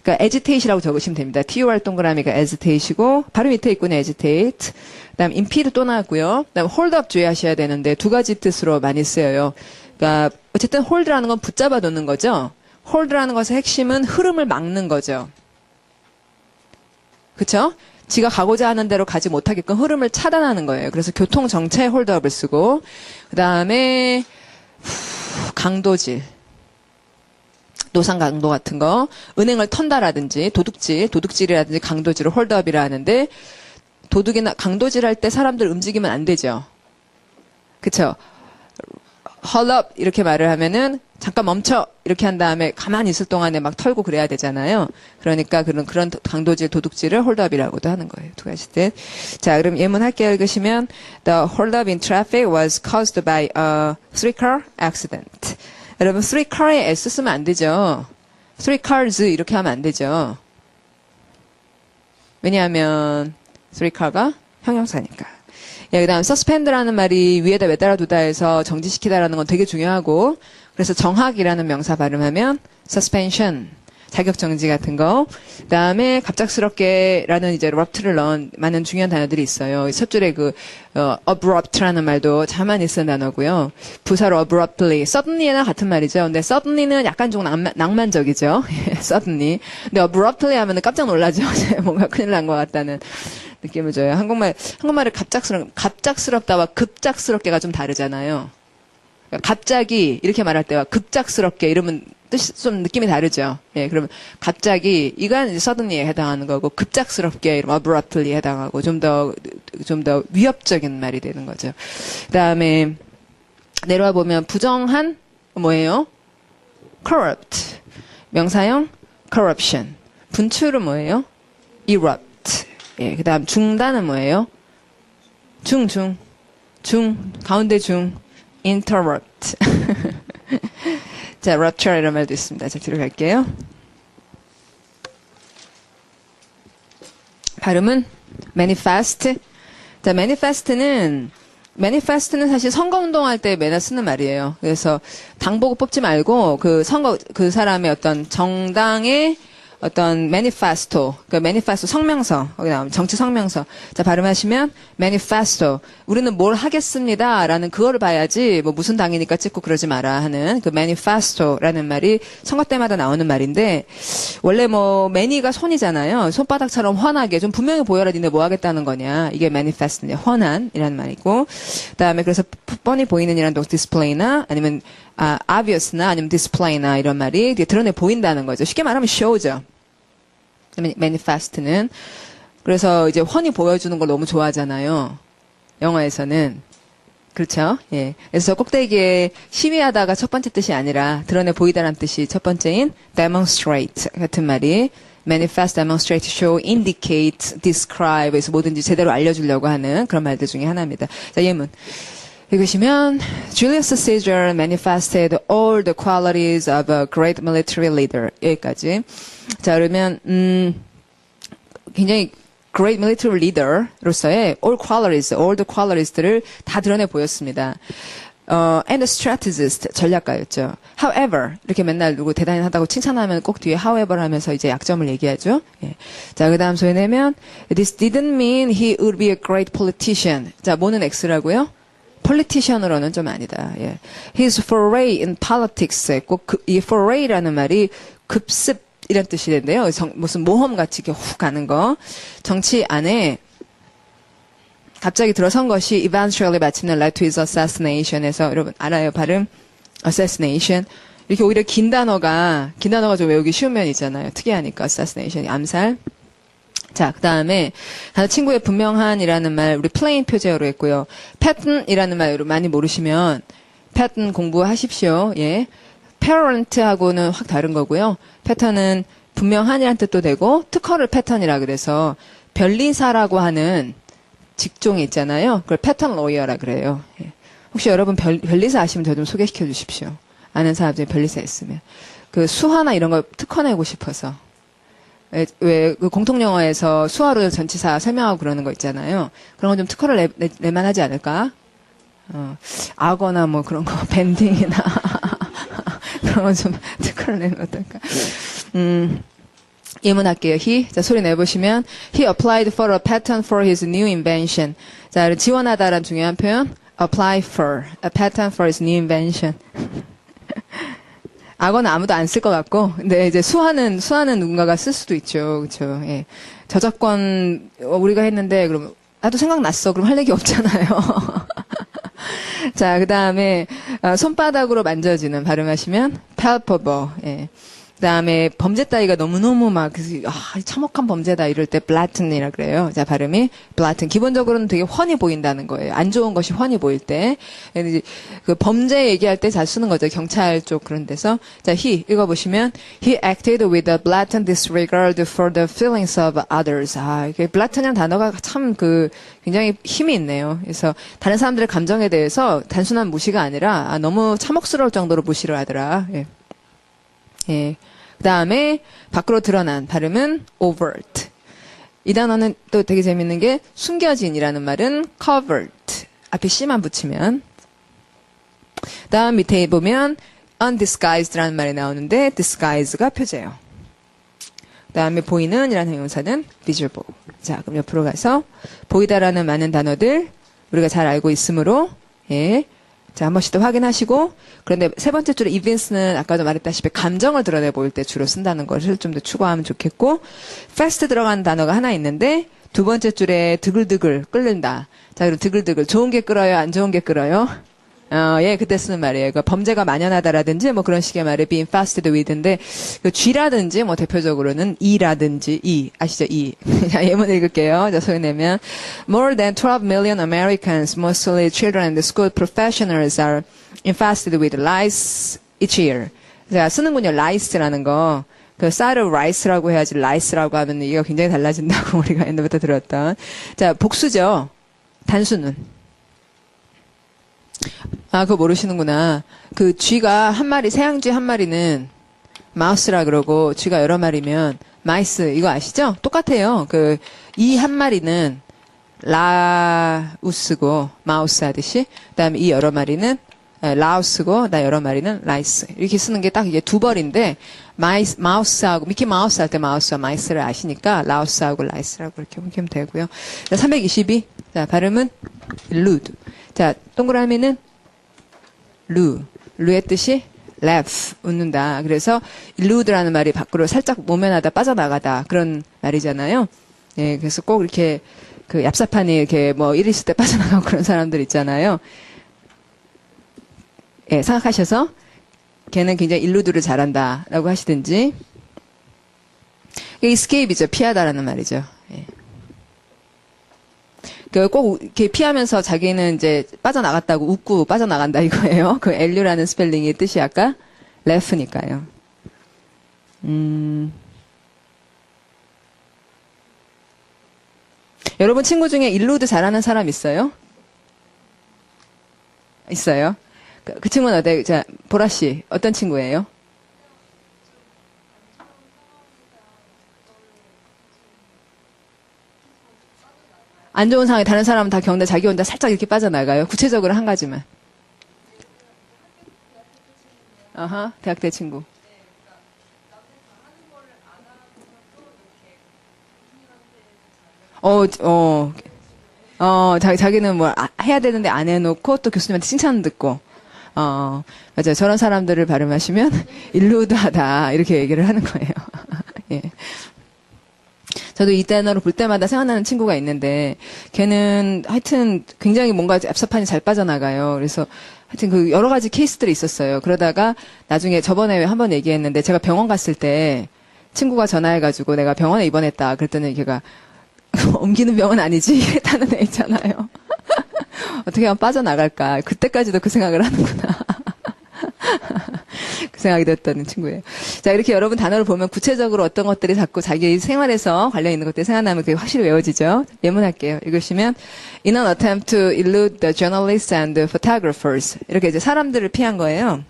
그러니까 agitate이라고 적으시면 됩니다. tur 동그라미가 agitate이고 바로 밑에 있군요. agitate. 그다음 impede 또 나왔고요. 그다음 hold up 주의하셔야 되는데 두 가지 뜻으로 많이 쓰여요. 그러니까 어쨌든 hold라는 건 붙잡아 놓는 거죠. hold라는 것의 핵심은 흐름을 막는 거죠. 그렇죠? 지가 가고자 하는 대로 가지 못하게끔 흐름을 차단하는 거예요. 그래서 교통 정체에 hold up을 쓰고 그다음에 강도질. 노상 강도 같은 거, 은행을 턴다라든지 도둑질이라든지 강도질을 홀드업이라 하는데 도둑이나 강도질 할 때 사람들 움직이면 안 되죠. 그쵸? hold up 이렇게 말을 하면은 잠깐 멈춰! 이렇게 한 다음에 가만히 있을 동안에 막 털고 그래야 되잖아요. 그러니까 그런 강도질, 도둑질을 홀드업이라고도 하는 거예요. 두 가지 뜻. 자, 그럼 예문 할게요. 읽으시면 The hold-up in traffic was caused by a three-car accident. 여러분, three-car에 S 쓰면 안 되죠. three cars 이렇게 하면 안 되죠. 왜냐하면 three car가 형용사니까. 예, 그 다음 suspend라는 말이 위에다 매달아 두다 해서 정지시키다라는 건 되게 중요하고 그래서 정학이라는 명사 발음하면 suspension, 자격정지 같은 거. 그 다음에 갑작스럽게라는 이제 abrupt를 넣은 많은 중요한 단어들이 있어요. 첫 줄에 abrupt라는 말도 참 많이 쓰는 단어고요. 부사로 abruptly, suddenly나 같은 말이죠. 근데 suddenly는 약간 좀 낭만적이죠. suddenly. 근데 abruptly 하면은 깜짝 놀라죠. 뭔가 큰일 난 것 같다는 느낌을 줘요. 한국말을 갑작스럽다와 급작스럽게가 좀 다르잖아요. 그러니까 갑자기 이렇게 말할 때와 급작스럽게 이러면 뜻이 좀 느낌이 다르죠. 예, 그러면 갑자기 이건 이제 suddenly에 해당하는 거고 급작스럽게 이러면 abruptly에 해당하고 좀 더 위협적인 말이 되는 거죠. 그다음에 내려와 보면 부정한 뭐예요? corrupt. 명사형 corruption. 분출은 뭐예요? erupt. 예, 그다음 중단은 뭐예요? 중 가운데 중 interrupt. 자, rupture 이런 말도 있습니다. 자, 뒤로 갈게요. 발음은 manifest. 자, manifest는 사실 선거운동할 때 매날 쓰는 말이에요. 그래서 당 보고 뽑지 말고 그 사람의 어떤 정당의 어떤 manifesto, 그 manifesto 성명서, 거기 나오면 정치 성명서. 자, 발음하시면 manifesto. 우리는 뭘 하겠습니다라는 그거를 봐야지 뭐 무슨 당이니까 찍고 그러지 마라 하는 그 manifesto라는 말이 선거 때마다 나오는 말인데 원래 뭐 many가 손이잖아요. 손바닥처럼 훤하게 좀 분명히 보여라 니네 뭐 하겠다는 거냐. 이게 manifest인데 훤한이라는 말이고 그다음에 그래서 뻔히 보이는 이란 동사 display나 아니면 obvious나 아니면 display나 이런 말이 드러내 보인다는 거죠. 쉽게 말하면 show죠. manifest는. 그래서 이제 훤히 보여주는 걸 너무 좋아하잖아요. 영어에서는. 그렇죠? 예. 그래서 꼭대기에 시위하다가 첫 번째 뜻이 아니라 드러내 보이다라는 뜻이 첫 번째인 demonstrate 같은 말이 manifest, demonstrate, show, indicate, describe 그래서 뭐든지 제대로 알려주려고 하는 그런 말들 중에 하나입니다. 자, 예문. 읽으시면 Julius Caesar manifested all the qualities of a great military leader. 여기까지. 자, 그러면 굉장히 great military leader로서의 all the qualities들을 다 드러내 보였습니다. And a strategist, 전략가였죠. However, 이렇게 맨날 누구 대단하다고 칭찬하면 꼭 뒤에 however 하면서 이제 약점을 얘기하죠. 예. 자, 그 다음 소위 내면 This didn't mean he would be a great politician. 자, 뭐는 X라고요? politician으로는 좀 아니다. 예. His foray in politics. 꼭 이 foray라는 말이 급습 이런 뜻이 된대요. 무슨 모험같이 이렇게 훅 가는 거. 정치 안에 갑자기 들어선 것이 eventually 마침내 led to his assassination에서 여러분 알아요? 발음? assassination. 이렇게 오히려 긴 단어가 좀 외우기 쉬운 면이 있잖아요. 특이하니까 assassination이 암살. 자, 그 다음에 친구의 분명한이라는 말 우리 plain 표제어로 했고요. pattern이라는 말 많이 모르시면 pattern 공부하십시오. 예. parent하고는 확 다른 거고요. 패턴은 분명한이라는 뜻도 되고 특허를 패턴이라 그래서 변리사라고 하는 직종이 있잖아요. 그걸 패턴 로이어라 그래요. 예. 혹시 여러분 변리사 아시면 저 좀 소개시켜 주십시오. 아는 사람 중에 변리사 있으면. 그 수화나 이런 거 특허 내고 싶어서. 왜 그 공통영어에서 수화로 전치사 설명하고 그러는 거 있잖아요. 그런 건 좀 특허를 낼만 하지 않을까? 악어나 뭐 그런 거 밴딩이나 그런 건 좀 특허를 내면 어떨까? 예문할게요. he. 자, 소리 내보시면 he applied for a patent for his new invention. 자, 지원하다라는 중요한 표현. apply for a patent for his new invention. 악어는 아무도 안 쓸 것 같고, 근데 이제 수화는 누군가가 쓸 수도 있죠. 그렇죠. 예. 저작권 우리가 했는데 그럼 나도 생각났어. 그럼 할 얘기 없잖아요. 자, 그다음에 손바닥으로 만져지는 발음하시면 palpable. 예. 그다음에 범죄 따위가 너무너무 막 참혹한 범죄다 이럴 때 blatant이라 그래요. 자, 발음이 blatant. 기본적으로는 되게 훤히 보인다는 거예요. 안 좋은 것이 훤히 보일 때. 그 범죄 얘기할 때 잘 쓰는 거죠. 경찰 쪽 그런 데서. 자, he 읽어보시면 he acted with a blatant disregard for the feelings of others. 이게 blatant이라는 단어가 참 굉장히 힘이 있네요. 그래서 다른 사람들의 감정에 대해서 단순한 무시가 아니라 너무 참혹스러울 정도로 무시를 하더라. 예. 예. 그 다음에 밖으로 드러난 발음은 overt. 이 단어는 또 되게 재밌는 게 숨겨진이라는 말은 covert. 앞에 c만 붙이면. 다음 밑에 보면 undisguised라는 말이 나오는데 disguise가 표제예요. 그 다음에 보이는 이라는 형용사는 visible. 자, 그럼 옆으로 가서 보이다라는 많은 단어들 우리가 잘 알고 있으므로 예. 자, 한 번씩 더 확인하시고, 그런데 세 번째 줄에 evince는 아까도 말했다시피 감정을 드러내 보일 때 주로 쓴다는 것을 좀 더 추가하면 좋겠고, fast 들어가는 단어가 하나 있는데, 두 번째 줄에 드글드글 끓는다. 자, 그럼 드글드글 좋은 게 끓어요? 안 좋은 게 끓어요? 예, 그때 쓰는 말이에요. 그 범죄가 만연하다라든지 뭐 그런 식의 말을 being fasted with인데 그 G라든지 뭐 대표적으로는 E라든지 E 아시죠? E. 자, 예문 읽을게요. 자, 소리 내면 More than 12 million Americans, mostly children and school professionals are infested with lice each year. 제가 쓰는군요. lice라는 거. 그 쌀을 rice라고 해야지 lice라고 하면 이게 굉장히 달라진다고 우리가 옛날부터 들었던. 자, 복수죠. 단수는. 그거 모르시는구나. 그 쥐가 한 마리, 새양쥐 한 마리는 마우스라 그러고 쥐가 여러 마리면 마이스 이거 아시죠? 똑같아요. 이 한 마리는 라우스고 마우스 하듯이 그다음에 이 여러 마리는 라우스고 나 여러 마리는 라이스 이렇게 쓰는 게 딱 이게 두 벌인데 마우스하고 미키 마우스 할 때 마우스와 마이스를 아시니까 라우스하고 라이스라고 이렇게 보시면 되고요. 자, 322. 자, 발음은 루드. 자, 동그라미는 루의 뜻이 laugh, 웃는다. 그래서 illude라는 말이 밖으로 살짝 모면하다 빠져나가다 그런 말이잖아요. 예, 그래서 꼭 이렇게 얍삽하니 이렇게 뭐 일 있을 때 빠져나가고 그런 사람들 있잖아요. 예, 생각하셔서 걔는 굉장히 illude를 잘한다라고 하시든지 escape이죠. 피하다라는 말이죠. 예. 꼭 이렇게 피하면서 자기는 이제 빠져나갔다고 웃고 빠져나간다 이거예요. 그 LU라는 스펠링의 뜻이 아까 laugh니까요. 여러분 친구 중에 일루드 잘하는 사람 있어요? 있어요? 그 친구는 어때요? 자, 보라 씨 어떤 친구예요? 안 좋은 상황에 다른 사람은 다 겪는데 자기 혼자 살짝 이렇게 빠져나가요. 구체적으로 한 가지만. 대학 때 친구. 자기는 뭐 해야 되는데 안 해놓고 또 교수님한테 칭찬 듣고. 맞아요. 저런 사람들을 발음하시면 일루드하다 이렇게 얘기를 하는 거예요. 예. 저도 이 단어를 볼 때마다 생각나는 친구가 있는데 걔는 하여튼 굉장히 뭔가 얍삽하니 잘 빠져나가요. 그래서 하여튼 여러 가지 케이스들이 있었어요. 그러다가 나중에 저번에 한번 얘기했는데 제가 병원 갔을 때 친구가 전화해가지고 내가 병원에 입원했다. 그랬더니 걔가 옮기는 병원 아니지? 이랬다는 애 있잖아요. 어떻게 하면 빠져나갈까. 그때까지도 그 생각을 하는구나. 그 생각이 들었다는 친구예요. 자, 이렇게 여러분 단어를 보면 구체적으로 어떤 것들이 자꾸 자기 생활에서 관련 있는 것들이 생각나면 그게 확실히 외워지죠. 예문할게요. 읽으시면 In an attempt to elude the journalists and the photographers. 이렇게 이제 사람들을 피한 거예요.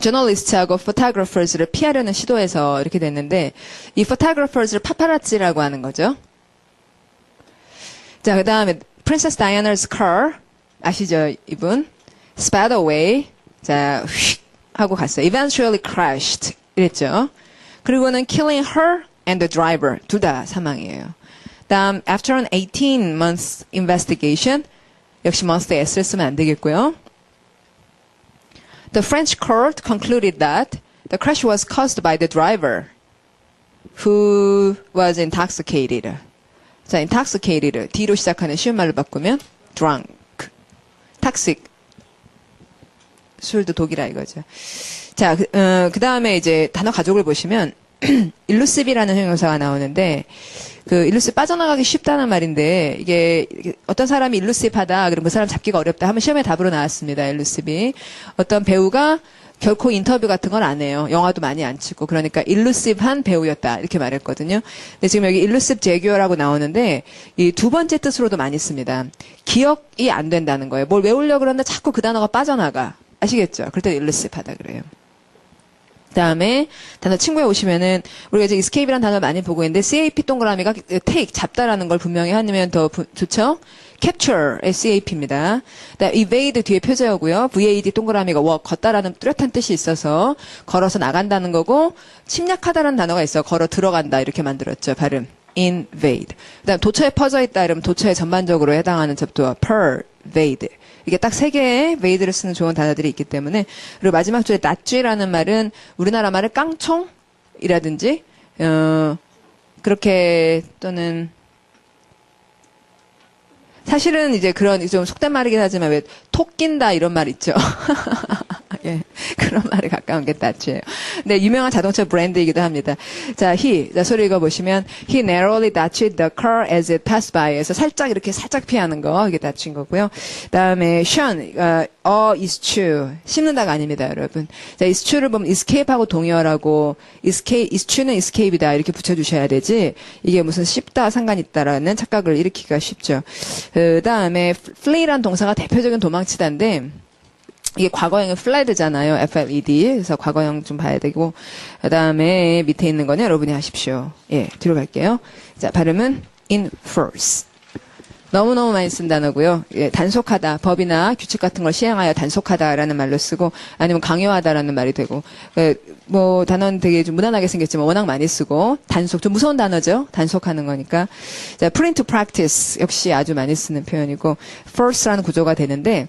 저널리스트하고 photographers를 피하려는 시도에서 이렇게 됐는데 이 photographers를 파파라치라고 하는 거죠. 자, 그 다음에 Princess Diana's car 아시죠? 이분 sped away. 자, 휙 하고 갔어요. Eventually crashed. 이랬죠. 그리고는 killing her and the driver. 둘 다 사망이에요. 다음, after an 18 months investigation. 역시 months에 s를 쓰면 안 되겠고요. The French court concluded that the crash was caused by the driver who was intoxicated. 자, intoxicated. D로 시작하는 쉬운 말로 바꾸면 drunk. toxic. should 독이라 이거죠. 자, 그 다음에 이제 단어 가족을 보시면, illusive이라는 형용사가 나오는데, illusive 빠져나가기 쉽다는 말인데, 이게 어떤 사람이 illusive하다, 그럼 그 사람 잡기가 어렵다 하면 시험에 답으로 나왔습니다, illusive. 어떤 배우가 결코 인터뷰 같은 건 안 해요. 영화도 많이 안 찍고. 그러니까 illusive한 배우였다. 이렇게 말했거든요. 근데 지금 여기 illusive 재규어라고 나오는데 이 두 번째 뜻으로도 많이 씁니다. 기억이 안 된다는 거예요. 뭘 외우려고 그러는데 자꾸 그 단어가 빠져나가. 아시겠죠? 그럴 때 illusive하다 그래요. 그다음에 단어 친구에 오시면은 우리가 이제 escape라는 단어를 많이 보고 있는데 CAP 동그라미가 take 잡다라는 걸 분명히 하면 더 좋죠. capture의 CAP입니다. 그다음 evade 뒤에 표제어고요. VAD 동그라미가 걷다라는 뚜렷한 뜻이 있어서 걸어서 나간다는 거고 침략하다라는 단어가 있어요. 걸어 들어간다 이렇게 만들었죠. 발음. invade. 그다음 도처에 퍼져 있다 이러면 도처에 전반적으로 해당하는 접두어 pervade. 이게 딱 세 개의 vade를 쓰는 좋은 단어들이 있기 때문에 그리고 마지막 줄에 낫쥐라는 말은 우리나라 말을 깡총이라든지 그렇게 또는 사실은 이제 그런 좀 속된 말이긴 하지만 왜 톡 낀다 이런 말 있죠. 예, 그런 말에 가까운 게 낫쥐예요. 근데 유명한 자동차 브랜드이기도 합니다. 자, 자, 소리 읽어보시면 he narrowly dodged the car as it passed by. 에서 살짝 이렇게 살짝 피하는 거 이게 dodg인 거고요. 그다음에 shun, is true. 씹는다가 아닙니다, 여러분. 자, is true를 보면 escape하고 동의어라고 escape, is true는 escape이다 이렇게 붙여주셔야 되지. 이게 무슨 씹다 상관 있다라는 착각을 일으키기가 쉽죠. 그다음에 flee란 동사가 대표적인 도망치다인데. 이게 과거형은 fled잖아요. FLED. 그래서 과거형 좀 봐야 되고. 그 다음에 밑에 있는 거는 여러분이 하십시오. 예, 뒤로 갈게요. 자, 발음은 enforce. 너무너무 많이 쓴 단어고요. 예, 단속하다. 법이나 규칙 같은 걸 시행하여 단속하다라는 말로 쓰고 아니면 강요하다라는 말이 되고 뭐 단어는 되게 좀 무난하게 생겼지만 워낙 많이 쓰고 단속 좀 무서운 단어죠. 단속하는 거니까. 자, put into practice 역시 아주 많이 쓰는 표현이고 force라는 구조가 되는데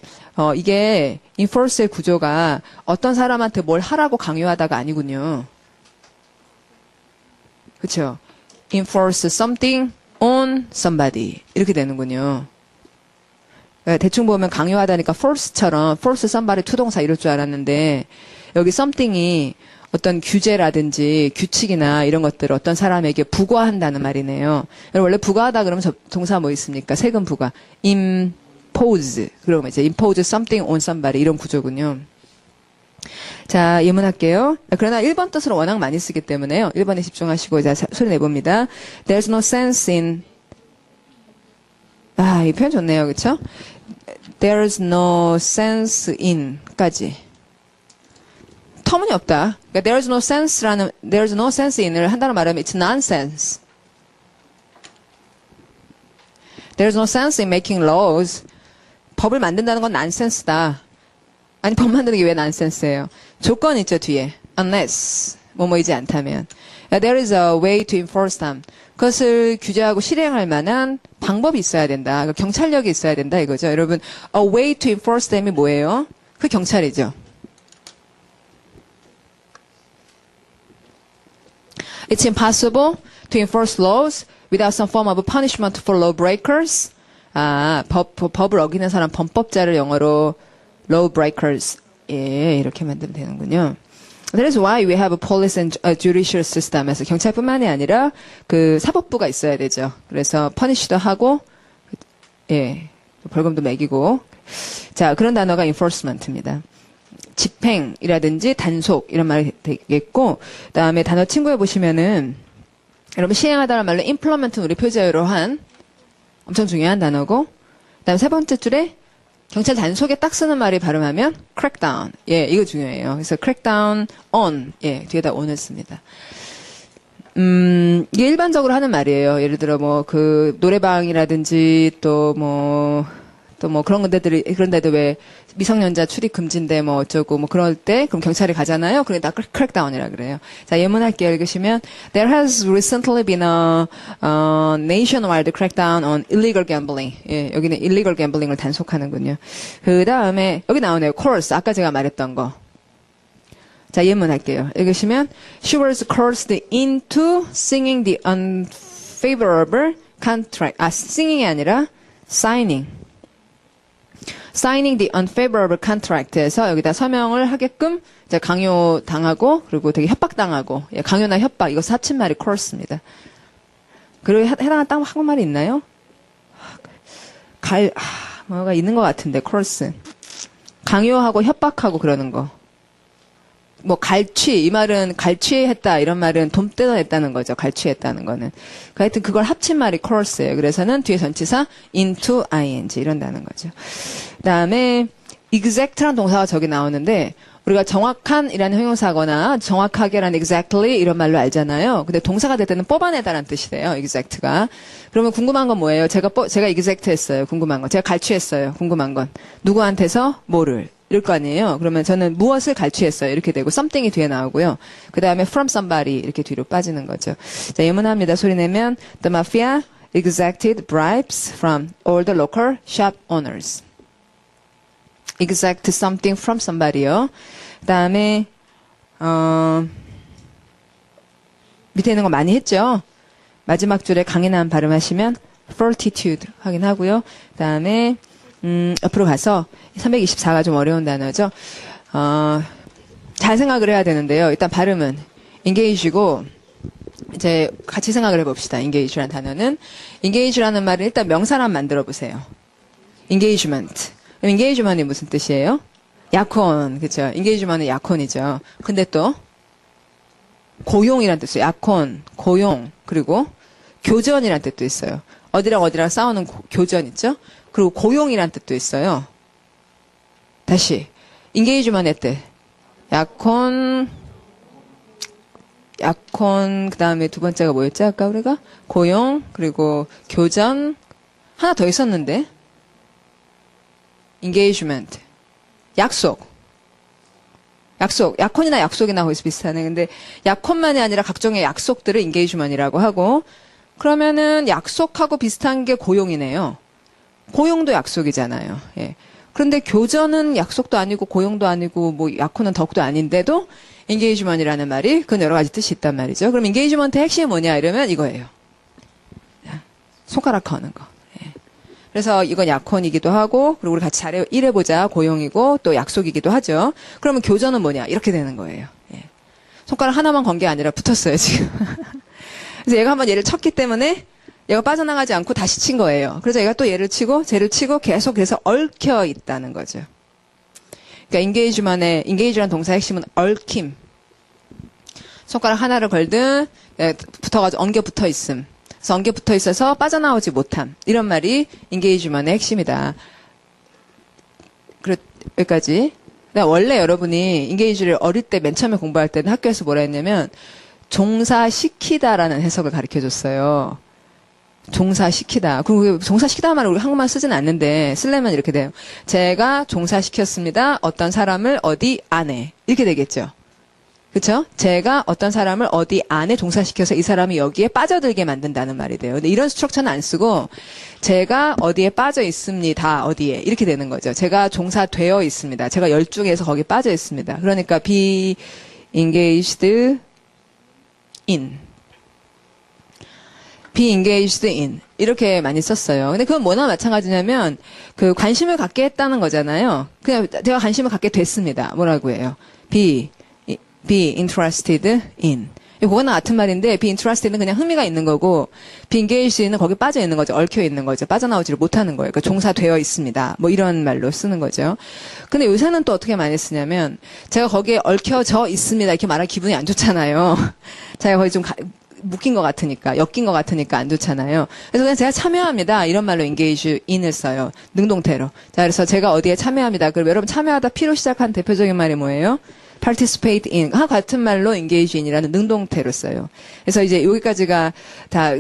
이게 enforce의 구조가 어떤 사람한테 뭘 하라고 강요하다가 아니군요. 그렇죠? enforce something on somebody 이렇게 되는군요. 대충 보면 강요하다니까 force처럼 force somebody 투동사 이럴 줄 알았는데 여기 something이 어떤 규제라든지 규칙이나 이런 것들을 어떤 사람에게 부과한다는 말이네요. 원래 부과하다 그러면 동사 뭐 있습니까? 세금 부과. impose. 그러면 이제 impose something on somebody 이런 구조군요. 자, 예문할게요. 그러나 1번 뜻으로 워낙 많이 쓰기 때문에요. 1번에 집중하시고 자, 소리 내봅니다. There's no sense in 이 표현 좋네요. 그렇죠? There's no sense in까지. 터무니없다. 그러니까 there's no sense in을 한다는 말하면 it's nonsense. There's no sense in making laws. 법을 만든다는 건 난센스다. 아니, 법 만드는 게 왜 난센스예요? 조건 있죠, 뒤에. Unless, 뭐뭐이지 않다면. There is a way to enforce them. 그것을 규제하고 실행할 만한 방법이 있어야 된다. 그러니까 경찰력이 있어야 된다, 이거죠. 여러분, a way to enforce them이 뭐예요? 그 경찰이죠. It's impossible to enforce laws without some form of punishment for law breakers. 법을 어기는 사람, 범법자를 영어로 law breakers. 예, 이렇게 만들면 되는군요. That is why we have a police and judicial system. 에서 경찰뿐만이 아니라 그 사법부가 있어야 되죠. 그래서 punish도 하고, 예, 벌금도 매기고. 자, 그런 단어가 enforcement입니다. 집행이라든지 단속 이런 말이 되겠고, 그다음에 단어 친구에 보시면은 여러분 시행하다는 말로 implement는 우리 표제어로 한 엄청 중요한 단어고, 그다음 세 번째 줄에 경찰 단속에 딱 쓰는 말이 발음하면 crackdown. 예, 이거 중요해요. 그래서 crackdown on. 예, 뒤에다 on을 씁니다. 이게 일반적으로 하는 말이에요. 예를 들어 뭐 그 노래방이라든지 또 뭐 그런 데도 왜 미성년자 출입 금지인데 뭐 어쩌고 뭐 그럴 때 그럼 경찰이 가잖아요. 그러니까 crackdown이라 그래요. 자, 예문할게요. 읽으시면 There has recently been a nationwide crackdown on illegal gambling. 예, 여기는 illegal gambling을 단속하는군요. 그 다음에 여기 나오네요. coerce. 아까 제가 말했던 거. 자, 예문할게요. 읽으시면 She was coerced into singing the unfavorable contract. singing이 아니라 signing. signing the unfavorable contract에서 여기다 서명을 하게끔 이제 강요당하고 그리고 되게 협박당하고 예, 강요나 협박 이거 사칭말이 coerce입니다. 그리고 해당한 딱 한국말이 있나요? 뭐가 있는 것 같은데 coerce 강요하고 협박하고 그러는 거. 뭐 갈취 이 말은 갈취했다 이런 말은 돈 뜯어냈다는 거죠. 갈취했다는 거는. 하여튼 그걸 합친 말이 coerce예요. 그래서는 뒤에 전치사 into ing 이런다는 거죠. 그다음에 exact란 동사가 저기 나오는데 우리가 정확한이라는 형용사거나 정확하게라는 exactly 이런 말로 알잖아요. 근데 동사가 될 때는 뽑아내다라는 뜻이 돼요. exact가. 그러면 궁금한 건 뭐예요? 제가 exact 했어요. 궁금한 건. 제가 갈취했어요. 궁금한 건. 누구한테서 뭐를. 이럴 거 아니에요. 그러면 저는 무엇을 갈취했어요. 이렇게 되고 something이 뒤에 나오고요. 그 다음에 from somebody 이렇게 뒤로 빠지는 거죠. 자, 예문합니다. 소리 내면 The mafia exacted bribes from all the local shop owners. exact something from somebody요. 그 다음에 밑에 있는 거 많이 했죠. 마지막 줄에 강인한 발음하시면 fortitude 확인하고요. 그 다음에 옆으로 가서 324가 좀 어려운 단어죠. 잘 생각을 해야 되는데요. 일단 발음은 engage고 이제 같이 생각을 해봅시다. engage라는 단어는 engage라는 말을 일단 명사로 만들어 보세요. engagement. 그럼 engagement이 무슨 뜻이에요? 약혼, 그렇죠? engagement은 약혼이죠. 근데 또 고용이라는 뜻이에요. 약혼, 고용, 그리고 교전이라는 뜻도 있어요. 어디랑 어디랑 싸우는 교전 있죠? 그리고 고용이라는 뜻도 있어요. 다시 engagement의 뜻. 약혼, 그 다음에 두 번째가 뭐였지? 아까 우리가? 고용, 그리고 교전. 하나 더 있었는데. engagement. 약속. 약혼이나 약속이나 거기서 비슷하네. 근데 약혼만이 아니라 각종의 약속들을 engagement이라고 하고, 그러면은 약속하고 비슷한 게 고용이네요. 고용도 약속이잖아요. 예. 그런데 교전은 약속도 아니고 고용도 아니고 뭐 약혼은 더욱도 아닌데도 engagement이라는 말이 그건 여러 가지 뜻이 있단 말이죠. 그럼 engagement의 핵심이 뭐냐 이러면 이거예요. 손가락 거는 거. 예. 그래서 이건 약혼이기도 하고 그리고 우리 같이 일해보자 고용이고 또 약속이기도 하죠. 그러면 교전은 뭐냐 이렇게 되는 거예요. 예. 손가락 하나만 건 게 아니라 붙었어요 지금. 그래서 얘가 한번 얘를 쳤기 때문에 얘가 빠져나가지 않고 다시 친 거예요. 그래서 얘가 또 얘를 치고 쟤를 치고 계속 그래서 얽혀 있다는 거죠. 그러니까 engage라는 동사의 핵심은 얽힘. 손가락 하나를 걸든 붙어가지고 엉겨 붙어 있음. 그래서 엉겨 붙어 있어서 빠져나오지 못함. 이런 말이 engagement의 핵심이다. 여기까지. 원래 여러분이 engage를 어릴 때 맨 처음에 공부할 때는 학교에서 뭐라 했냐면 종사시키다라는 해석을 가르쳐줬어요. 종사시키다. 그리고 종사시키다 말을 우리 한국말 쓰진 않는데 쓰려면 이렇게 돼요. 제가 종사시켰습니다. 어떤 사람을 어디 안에. 이렇게 되겠죠. 그렇죠? 제가 어떤 사람을 어디 안에 종사시켜서 이 사람이 여기에 빠져들게 만든다는 말이 돼요. 근데 이런 스트럭처는 안 쓰고 제가 어디에 빠져 있습니다. 어디에. 이렇게 되는 거죠. 제가 종사되어 있습니다. 제가 열중해서 거기 빠져 있습니다. 그러니까 be engaged in. be engaged in. 이렇게 많이 썼어요. 근데 그건 뭐나 마찬가지냐면, 그 관심을 갖게 했다는 거잖아요. 그냥 제가 관심을 갖게 됐습니다. 뭐라고 해요? be interested in. 그거나 같은 말인데, be interested는 그냥 흥미가 있는 거고, be engased는 거기 빠져 있는 거죠. 얽혀 있는 거죠. 빠져나오지를 못하는 거예요. 그러니까 종사되어 있습니다. 뭐 이런 말로 쓰는 거죠. 근데 요새는 또 어떻게 많이 쓰냐면, 제가 거기에 얽혀져 있습니다. 이렇게 말하면 기분이 안 좋잖아요. 제가 거기 좀 묶인 것 같으니까, 엮인 것 같으니까 안 좋잖아요. 그래서 그냥 제가 참여합니다. 이런 말로 engage in을 써요. 능동태로. 자, 그래서 제가 어디에 참여합니다. 그럼 여러분 참여하다 P로 시작한 대표적인 말이 뭐예요? participate in. 같은 말로 engage in이라는 능동태로 써요. 그래서 이제 여기까지가 다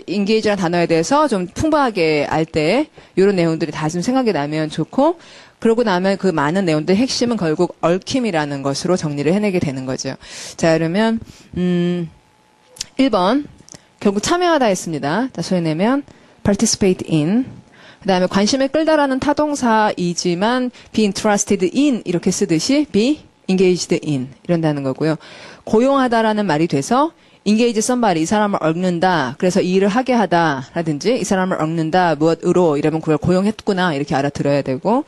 engage라는 단어에 대해서 좀 풍부하게 알 때 이런 내용들이 다 좀 생각이 나면 좋고 그러고 나면 그 많은 내용들의 핵심은 결국 얽힘이라는 것으로 정리를 해내게 되는 거죠. 자, 그러면 1번 결국 참여하다 했습니다. 자, 소리 내면 participate in. 그 다음에 관심을 끌다라는 타동사이지만 be interested in 이렇게 쓰듯이 be engaged in 이런다는 거고요. 고용하다라는 말이 돼서 engage somebody, 이 사람을 얽는다. 그래서 이 일을 하게 하다. 라든지 이 사람을 얽는다. 무엇으로 이러면 그걸 고용했구나. 이렇게 알아들어야 되고.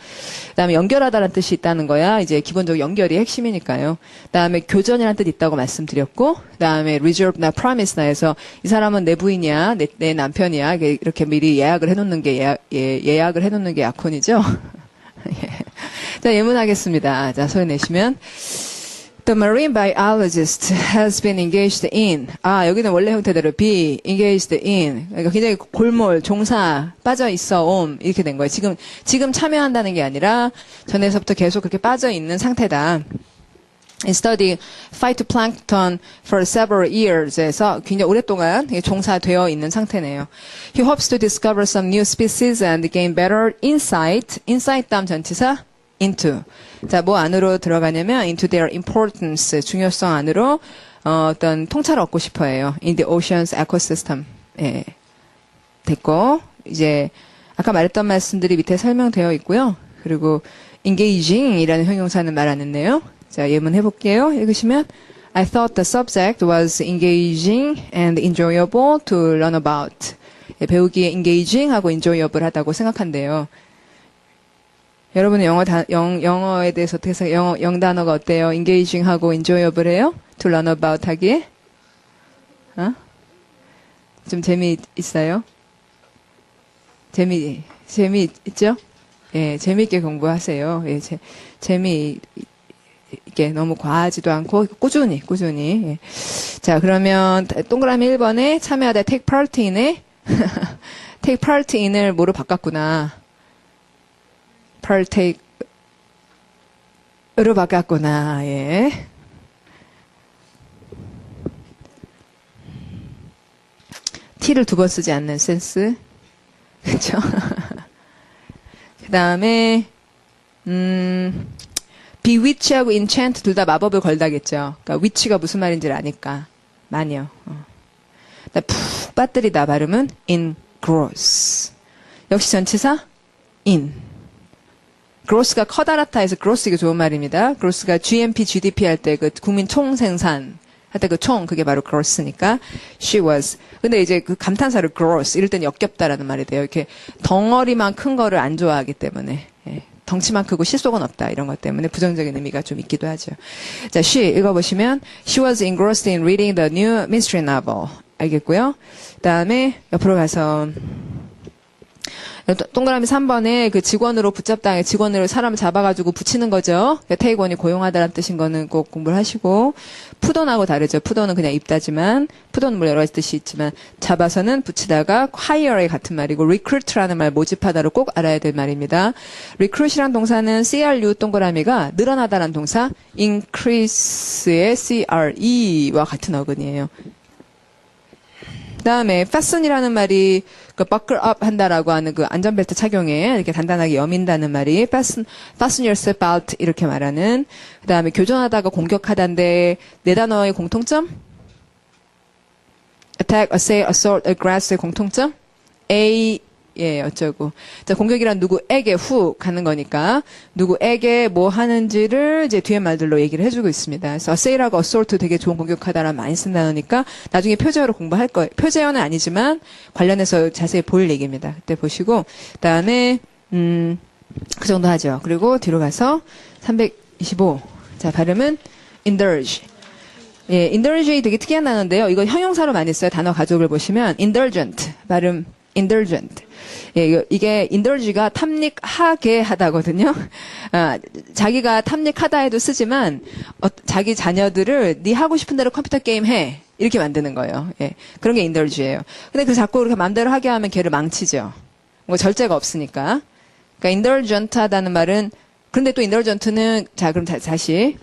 그다음에 연결하다라는 뜻이 있다는 거야. 이제 기본적으로 연결이 핵심이니까요. 그다음에 교전이라는 뜻이 있다고 말씀드렸고. 그다음에 reserve나 promise나 해서 이 사람은 내 부인이야. 내 남편이야. 이렇게 미리 예약을 해놓는 게 예약을 해놓는 게 약혼이죠. 자, 예문하겠습니다. 자, 소리 내시면. The marine biologist has been engaged in. 여기는 원래 형태대로 be engaged in. 그러니까 굉장히 골몰, 종사, 빠져 있어 옴. 이렇게 된 거예요. 지금 참여한다는 게 아니라 전에서부터 계속 그렇게 빠져 있는 상태다. In studying phytoplankton for several years에서 굉장히 오랫동안 종사되어 있는 상태네요. He hopes to discover some new species and gain better insight. insight 다음 전치사 into. 자, 뭐 안으로 들어가냐면 into their importance, 중요성 안으로 어떤 통찰을 얻고 싶어 해요. In the ocean's ecosystem. 예. 됐고, 이제 아까 말했던 말씀들이 밑에 설명되어 있고요. 그리고 engaging이라는 형용사는 말 안 했네요. 자, 예문 해볼게요. 읽으시면 I thought the subject was engaging and enjoyable to learn about. 예, 배우기에 engaging하고 enjoyable 하다고 생각한대요. 여러분은 영어에 대해서 어떻게 생각해요? 영단어가 어때요? engaging하고 enjoyable해요? to learn about 하기에? 좀 재미있어요? 재미있죠? 예, 재미있게 공부하세요. 예, 이게 너무 과하지도 않고 꾸준히. 예. 자, 그러면 동그라미 1번에 참여하다 take part in에 take part in을 뭐로 바꿨구나. partake으로 바꿨구나. 예. t를 두 번 쓰지 않는 센스. 그렇죠? 그다음에 bewitch하고 enchant 둘 다 마법을 걸다겠죠. 그러니까 witch가 무슨 말인지를 아니까. 마녀. 푹 빠뜨리다 발음은 engross. 역시 전치사 in. gross가 커다랗다 해서 gross 이게 좋은 말입니다. gross가 GNP, GDP 할 때 그 국민 총생산 할 때 그 총 그게 바로 gross니까 she was. 근데 이제 그 감탄사를 gross 이럴 때는 역겹다라는 말이 돼요. 이렇게 덩어리만 큰 거를 안 좋아하기 때문에. 예. 덩치만 크고 실속은 없다 이런 것 때문에 부정적인 의미가 좀 있기도 하죠. 자, she 읽어보시면 she was engrossed in reading the new mystery novel. 알겠고요. 그다음에 옆으로 가서 동그라미 3번에 그 직원으로 붙잡다, 직원으로 사람을 잡아가지고 붙이는 거죠. 테이건이 고용하다라는 뜻인 거는 꼭 공부를 하시고, 푸돈하고 다르죠. 푸돈은 그냥 입다지만, 푸돈은 뭐 여러 가지 뜻이 있지만, 잡아서는 붙이다가 hire의 같은 말이고, recruit라는 말 모집하다로 꼭 알아야 될 말입니다. recruit이란 동사는 CRU 동그라미가 늘어나다라는 동사, increase의 CRE와 같은 어근이에요. 그다음에 fasten이라는 말이 그 buckle up 한다라고 하는 그 안전벨트 착용에 이렇게 단단하게 여민다는 말이 fasten yourself belt 이렇게 말하는. 그다음에 교전하다가 공격하다인데 네 단어의 공통점? attack, assail, assault, aggress의 공통점? A 예, 어쩌고. 자, 공격이란 누구에게 후 가는 거니까 누구에게 뭐 하는지를 이제 뒤에 말들로 얘기를 해주고 있습니다. 그래서 assail하고 assault 되게 좋은 공격하다라는 많이 쓴다니까 나중에 표제어로 공부할 거예요. 표제어는 아니지만 관련해서 자세히 볼 얘기입니다. 그때 보시고 그다음에 그 정도 하죠. 그리고 뒤로 가서 325. 자, 발음은 indulge. 예, indulge이 되게 특이한 단어인데요. 이거 형용사로 많이 써요. 단어 가족을 보시면 indulgent 발음 indulgent. 예, 이게 indulge가 탐닉하게 하다거든요. 자기가 탐닉하다 해도 쓰지만 자기 자녀들을 네 하고 싶은 대로 컴퓨터 게임 해 이렇게 만드는 거예요. 예, 그런 게 indulge예요. 근데 그 자꾸 그렇게 마음대로 하게 하면 걔를 망치죠. 뭐 절제가 없으니까. 그러니까 indulgent 하다는 말은 그런데 또 indulgent는 자 그럼 다시.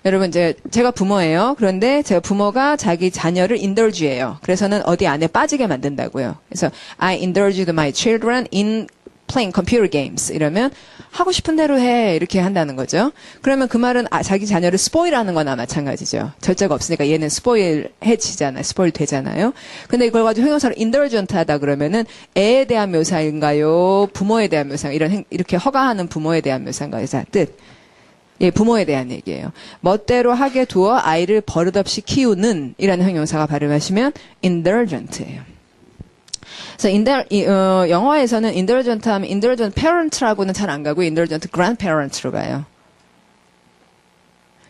여러분, 제가 부모예요. 그런데 제가 부모가 자기 자녀를 indulge해요. 그래서는 어디 안에 빠지게 만든다고요. 그래서 I indulged my children in playing computer games. 이러면 하고 싶은 대로 해. 이렇게 한다는 거죠. 그러면 그 말은 자기 자녀를 스포일하는 거나 마찬가지죠. 절제가 없으니까 얘는 스포일해지잖아요. 스포일 되잖아요. 근데 이걸 가지고 형용사로 indulgent 하다 그러면은 애에 대한 묘사인가요? 부모에 대한 묘사인가요? 이렇게 허가하는 부모에 대한 묘사인가요? 자, 뜻. 예, 부모에 대한 얘기예요. 멋대로 하게 두어 아이를 버릇없이 키우는 이라는 형용사가 발음하시면 indulgent예요. 그래서 영어에서는 indulgent 하면 indulgent parent라고는 잘 안 가고 indulgent grandparent로 가요.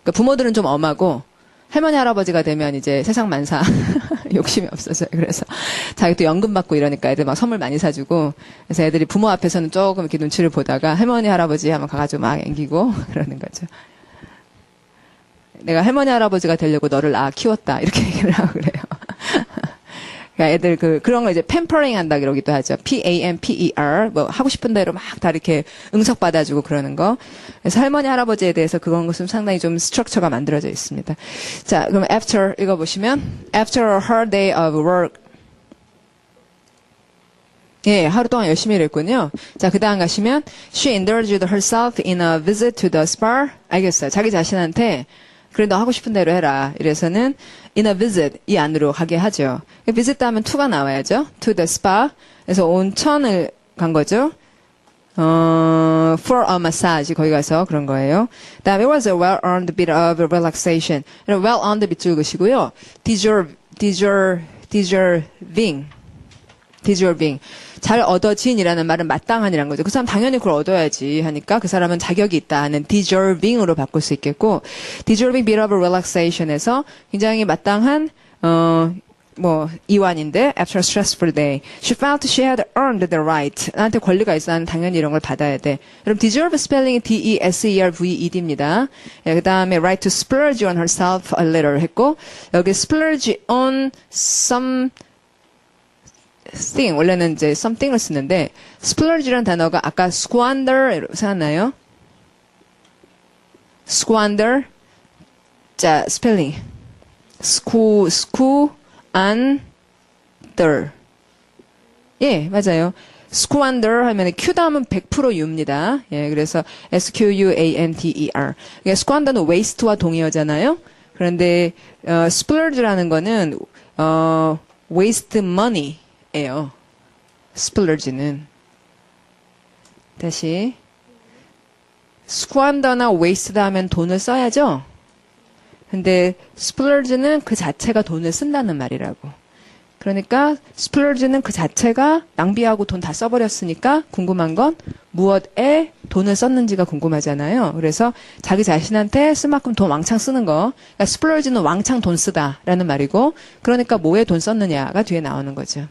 그러니까 부모들은 좀 엄하고 할머니 할아버지가 되면 이제 세상 만사 욕심이 없어져요. 그래서 자기 또 연금 받고 이러니까 애들 막 선물 많이 사주고 그래서 애들이 부모 앞에서는 조금 이렇게 눈치를 보다가 할머니 할아버지 하면 가가지고 막 앵기고 그러는 거죠. 내가 할머니 할아버지가 되려고 너를 키웠다 이렇게 얘기를 하고 그래요. 그러니까 애들 그런 거 이제 팸퍼링 한다 그러기도 하죠. PAMPER 뭐 하고 싶은 대로 막 다 이렇게 응석 받아주고 그러는 거. 그래서 할머니 할아버지에 대해서 그건 것은 상당히 좀 스트럭처가 만들어져 있습니다. 자, 그럼 after 읽어보시면 after a hard day of work. 예, 하루 동안 열심히 일했군요. 자, 그 다음 가시면 she indulged herself in a visit to the spa. 알겠어요. 자기 자신한테 그래 너 하고 싶은 대로 해라. 이래서는 in a visit 이 안으로 가게 하죠. visit 하면 to가 나와야죠. to the spa. 그래서 온천을 간 거죠. for a massage 거기 가서 그런 거예요. 다음에 it was a well-earned bit of relaxation. well-earned 밑줄 그시고요. deserving. 잘 얻어진이라는 말은 마땅한이라는 거죠. 그 사람 당연히 그걸 얻어야지 하니까 그 사람은 자격이 있다 하는 deserving으로 바꿀 수 있겠고 deserving bit of relaxation에서 굉장히 마땅한 이완인데 after a stressful day she felt she had earned the right 나한테 권리가 있어 나는 당연히 이런 걸 받아야 돼. 그럼 deserve spelling이 D-E-S-E-R-V-E-D입니다. 그 다음에 right to splurge on herself a little 했고 여기 splurge on some thing 원래는 이제 something을 쓰는데 splurge라는 단어가 아까 squander 생각나요? squander 자 스펠링 squander 예 맞아요. squander 하면 Q 다음은 100% U입니다. 예 그래서 squander squander는 waste와 동의어잖아요. 그런데 splurge라는 거는 waste money 예요. splurge는 다시 squander나 waste다 하면 돈을 써야죠. 근데 splurge는 그 자체가 돈을 쓴다는 말이라고. 그러니까 splurge는 그 자체가 낭비하고 돈 다 써버렸으니까 궁금한 건 무엇에 돈을 썼는지가 궁금하잖아요. 그래서 자기 자신한테 쓸 만큼 돈 왕창 쓰는 거. 그러니까 splurge는 왕창 돈 쓰다라는 말이고 그러니까 뭐에 돈 썼느냐가 뒤에 나오는 거죠.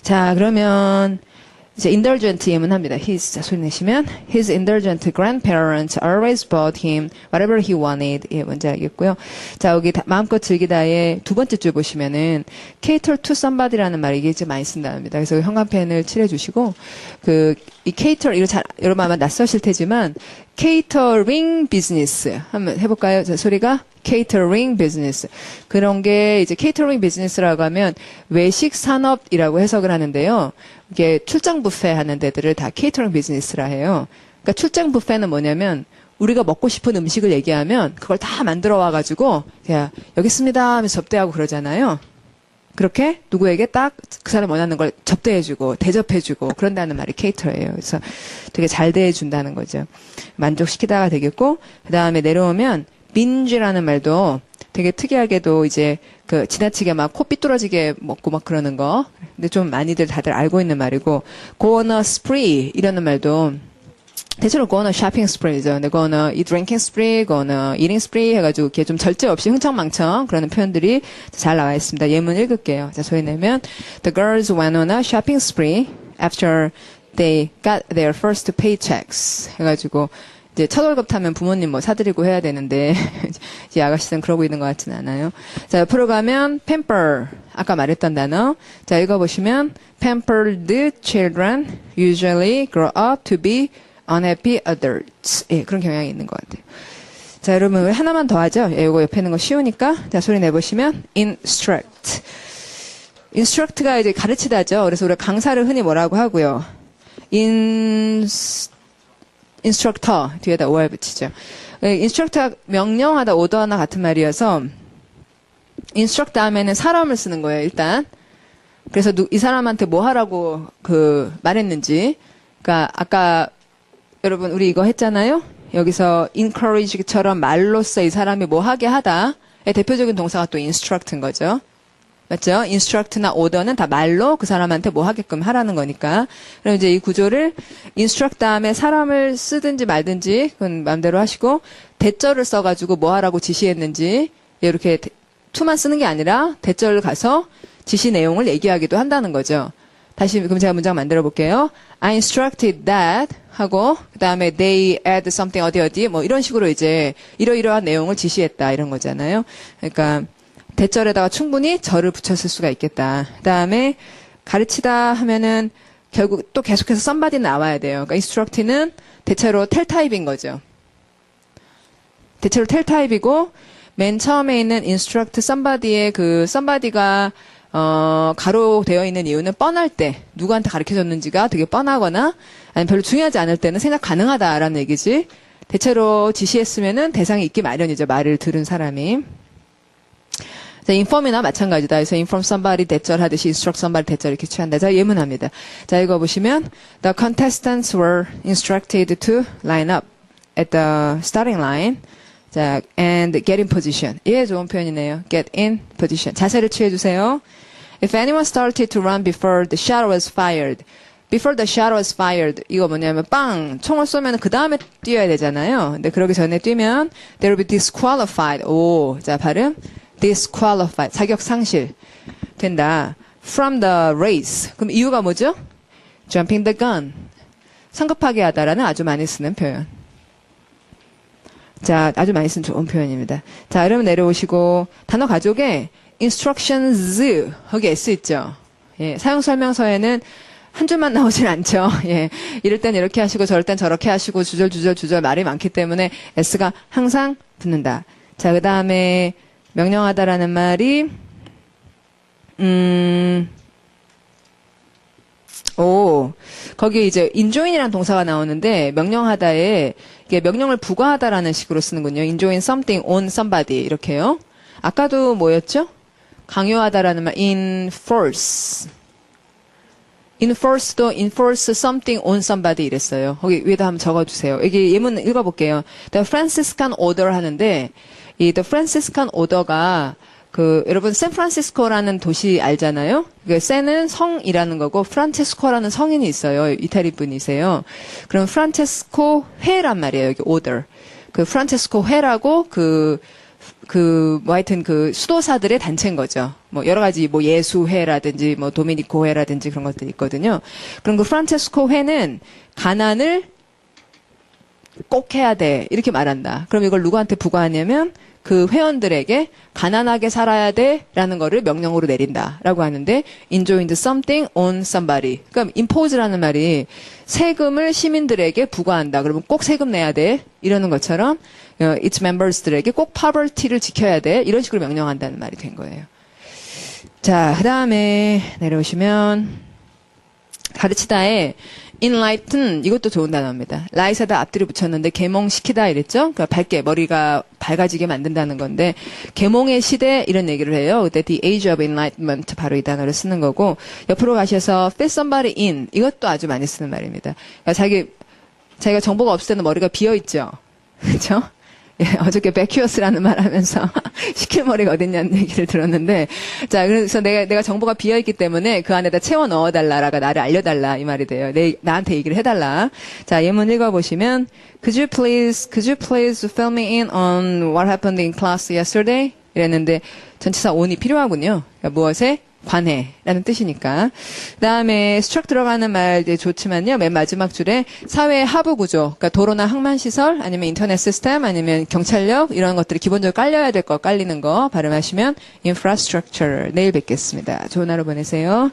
자, 그러면 이제 indulgent 예문합니다. 자, 소리 내시면 his indulgent grandparents always bought him whatever he wanted. 예, 뭔지 알겠고요. 자, 여기 마음껏 즐기다의 두 번째 줄 보시면은 cater to somebody라는 말이 이게 이제 많이 쓴답니다. 그래서 형광펜을 칠해 주시고 이 cater 이거 잘 여러분 아마 낯서실 테지만 catering business 한번 해볼까요? 자, 소리가 catering business. 그런 게 이제 catering business라고 하면 외식 산업이라고 해석을 하는데요. 이게 출장 뷔페 하는 데들을 다 catering business라 해요. 그러니까 출장 뷔페는 뭐냐면 우리가 먹고 싶은 음식을 얘기하면 그걸 다 만들어 와가지고 야 여기 있습니다 하면서 접대하고 그러잖아요. 그렇게 누구에게 딱 그 사람 원하는 걸 접대해주고 대접해주고 그런다는 말이 cater예요. 그래서 되게 잘 대해준다는 거죠. 만족시키다가 되겠고 그 다음에 내려오면 binge라는 말도 되게 특이하게도 이제 지나치게 막 코 삐뚤어지게 먹고 막 그러는 거. 근데 좀 많이들 다들 알고 있는 말이고 go on a spree 이라는 말도 대체로 go on a shopping spree죠. 근데 go on a drinking spree, go on a eating spree 해가지고 이렇게 좀 절제 없이 흥청망청 그러는 표현들이 잘 나와 있습니다. 예문 읽을게요. 자, 소리 내면 the girls went on a shopping spree after they got their first paychecks 해가지고 이제 첫 월급 타면 부모님 뭐 사드리고 해야 되는데 이제 아가씨는 그러고 있는 것 같지는 않아요. 자, 옆으로 가면 pamper 아까 말했던 단어. 자, 읽어보시면 pampered children usually grow up to be unhappy adults. 예, 그런 경향이 있는 것 같아요. 자, 여러분 하나만 더 하죠. 예, 이거 옆에 있는 거 쉬우니까. 자, 소리 내보시면 instruct. instruct가 이제 가르치다죠. 그래서 우리가 강사를 흔히 뭐라고 하고요. instructor 뒤에다 or 붙이죠. instructor 명령하다 오더하나 같은 말이어서 instruct 다음에는 사람을 쓰는 거예요. 일단 그래서 이 사람한테 뭐 하라고 말했는지. 그러니까 아까 여러분 우리 이거 했잖아요. 여기서 encourage처럼 말로써 이 사람이 뭐 하게 하다의 대표적인 동사가 또 instruct인 거죠. 맞죠? instruct나 order는 다 말로 그 사람한테 뭐 하게끔 하라는 거니까. 그럼 이제 이 구조를 instruct 다음에 사람을 쓰든지 말든지 그건 마음대로 하시고 대절을 써가지고 뭐 하라고 지시했는지 이렇게 to만 쓰는 게 아니라 대절을 가서 지시 내용을 얘기하기도 한다는 거죠. 다시 그럼 제가 문장 만들어 볼게요. I instructed that 하고 그 다음에 they add something 어디 뭐 이런 식으로 이제 이러이러한 내용을 지시했다 이런 거잖아요. 그러니까 대절에다가 충분히 절을 붙였을 수가 있겠다. 그 다음에 가르치다 하면은 결국 또 계속해서 somebody 나와야 돼요. 그러니까 instruct는 대체로 tell 타입인 거죠. 대체로 tell 타입이고 맨 처음에 있는 instruct somebody의 그 somebody가 가로 되어 있는 이유는 뻔할 때 누구한테 가르쳐줬는지가 되게 뻔하거나 아니면 별로 중요하지 않을 때는 생각 가능하다라는 얘기지. 대체로 지시했으면은 대상이 있기 마련이죠. 말을 들은 사람이. 자, inform이나 마찬가지다. 그래서 inform somebody 대절하듯이 instruct somebody 대절 이렇게 취한다. 자, 예문합니다. 자, 읽어보시면 The contestants were instructed to line up at the starting line. 자, and get in position. 예, 좋은 표현이네요. get in position. 자세를 취해주세요. If anyone started to run before the shot was fired. Before the shot was fired. 이거 뭐냐면 빵! 총을 쏘면 그 다음에 뛰어야 되잖아요. 근데 그러기 전에 뛰면 they will be disqualified. 오, 자, 발음. disqualified. 자격 상실 된다. From the race. 그럼 이유가 뭐죠? jumping the gun. 성급하게 하다라는 아주 많이 쓰는 표현. 자, 아주 많이 쓴 좋은 표현입니다. 자, 그러면 내려오시고 단어 가족에 instructions 거기 S 있죠. 예, 사용 설명서에는 한 줄만 나오진 않죠. 예, 이럴 땐 이렇게 하시고 저럴 땐 저렇게 하시고 주절 말이 많기 때문에 S가 항상 붙는다. 자, 그다음에 명령하다라는 말이 거기에 이제 enjoin이라는 동사가 나오는데 명령하다에 이게 명령을 부과하다라는 식으로 쓰는군요. enjoin something on somebody 이렇게요. 아까도 뭐였죠? 강요하다라는 말 enforce. enforce도 enforce something on somebody 이랬어요. 거기 위에다 한번 적어주세요. 여기 예문 읽어볼게요. The Franciscan Order 하는데 이 The Franciscan Order가 여러분, 샌프란시스코라는 도시 알잖아요? 샌은 성이라는 거고, 프란체스코라는 성인이 있어요. 이태리 분이세요. 그럼 프란체스코 회란 말이에요, 여기 order. 프란체스코 회라고, 하여튼 수도사들의 단체인 거죠. 뭐, 여러 가지, 뭐, 예수회라든지, 뭐, 도미니코 회라든지 그런 것들이 있거든요. 그럼 프란체스코 회는 가난을 꼭 해야 돼. 이렇게 말한다. 그럼 이걸 누구한테 부과하냐면, 그 회원들에게 가난하게 살아야 돼라는 거를 명령으로 내린다라고 하는데 enjoined something on somebody. 그러니까 impose라는 말이 세금을 시민들에게 부과한다. 그러면 꼭 세금 내야 돼. 이러는 것처럼 its members들에게 꼭 poverty를 지켜야 돼. 이런 식으로 명령한다는 말이 된 거예요. 자, 그다음에 내려오시면 가르치다에 enlighten 이것도 좋은 단어입니다. light에다 앞뒤를 붙였는데 계몽시키다 이랬죠? 그러니까 밝게 머리가 밝아지게 만든다는 건데 계몽의 시대 이런 얘기를 해요. 그때 the age of enlightenment 바로 이 단어를 쓰는 거고 옆으로 가셔서 fit somebody in 이것도 아주 많이 쓰는 말입니다. 그러니까 자기가 정보가 없을 때는 머리가 비어 있죠. 그렇죠? 예, 어저께 백큐어스라는 말 하면서 시킬 머리가 어딨냐는 얘기를 들었는데 자 그래서 내가 정보가 비어있기 때문에 그 안에다 채워 넣어달라라가 나를 알려달라 이 말이 돼요. 나한테 얘기를 해달라. 자 예문 읽어보시면 Could you please fill me in on what happened in class yesterday? 이랬는데 전치사 on이 필요하군요. 그러니까 무엇에? 관해라는 뜻이니까. 그다음에 struct 들어가는 말 이제 좋지만요. 맨 마지막 줄에 사회 하부 구조, 그러니까 도로나 항만 시설, 아니면 인터넷 시스템, 아니면 경찰력 이런 것들이 기본적으로 깔려야 될 거 깔리는 거 발음하시면 infrastructure. 내일 뵙겠습니다. 좋은 하루 보내세요.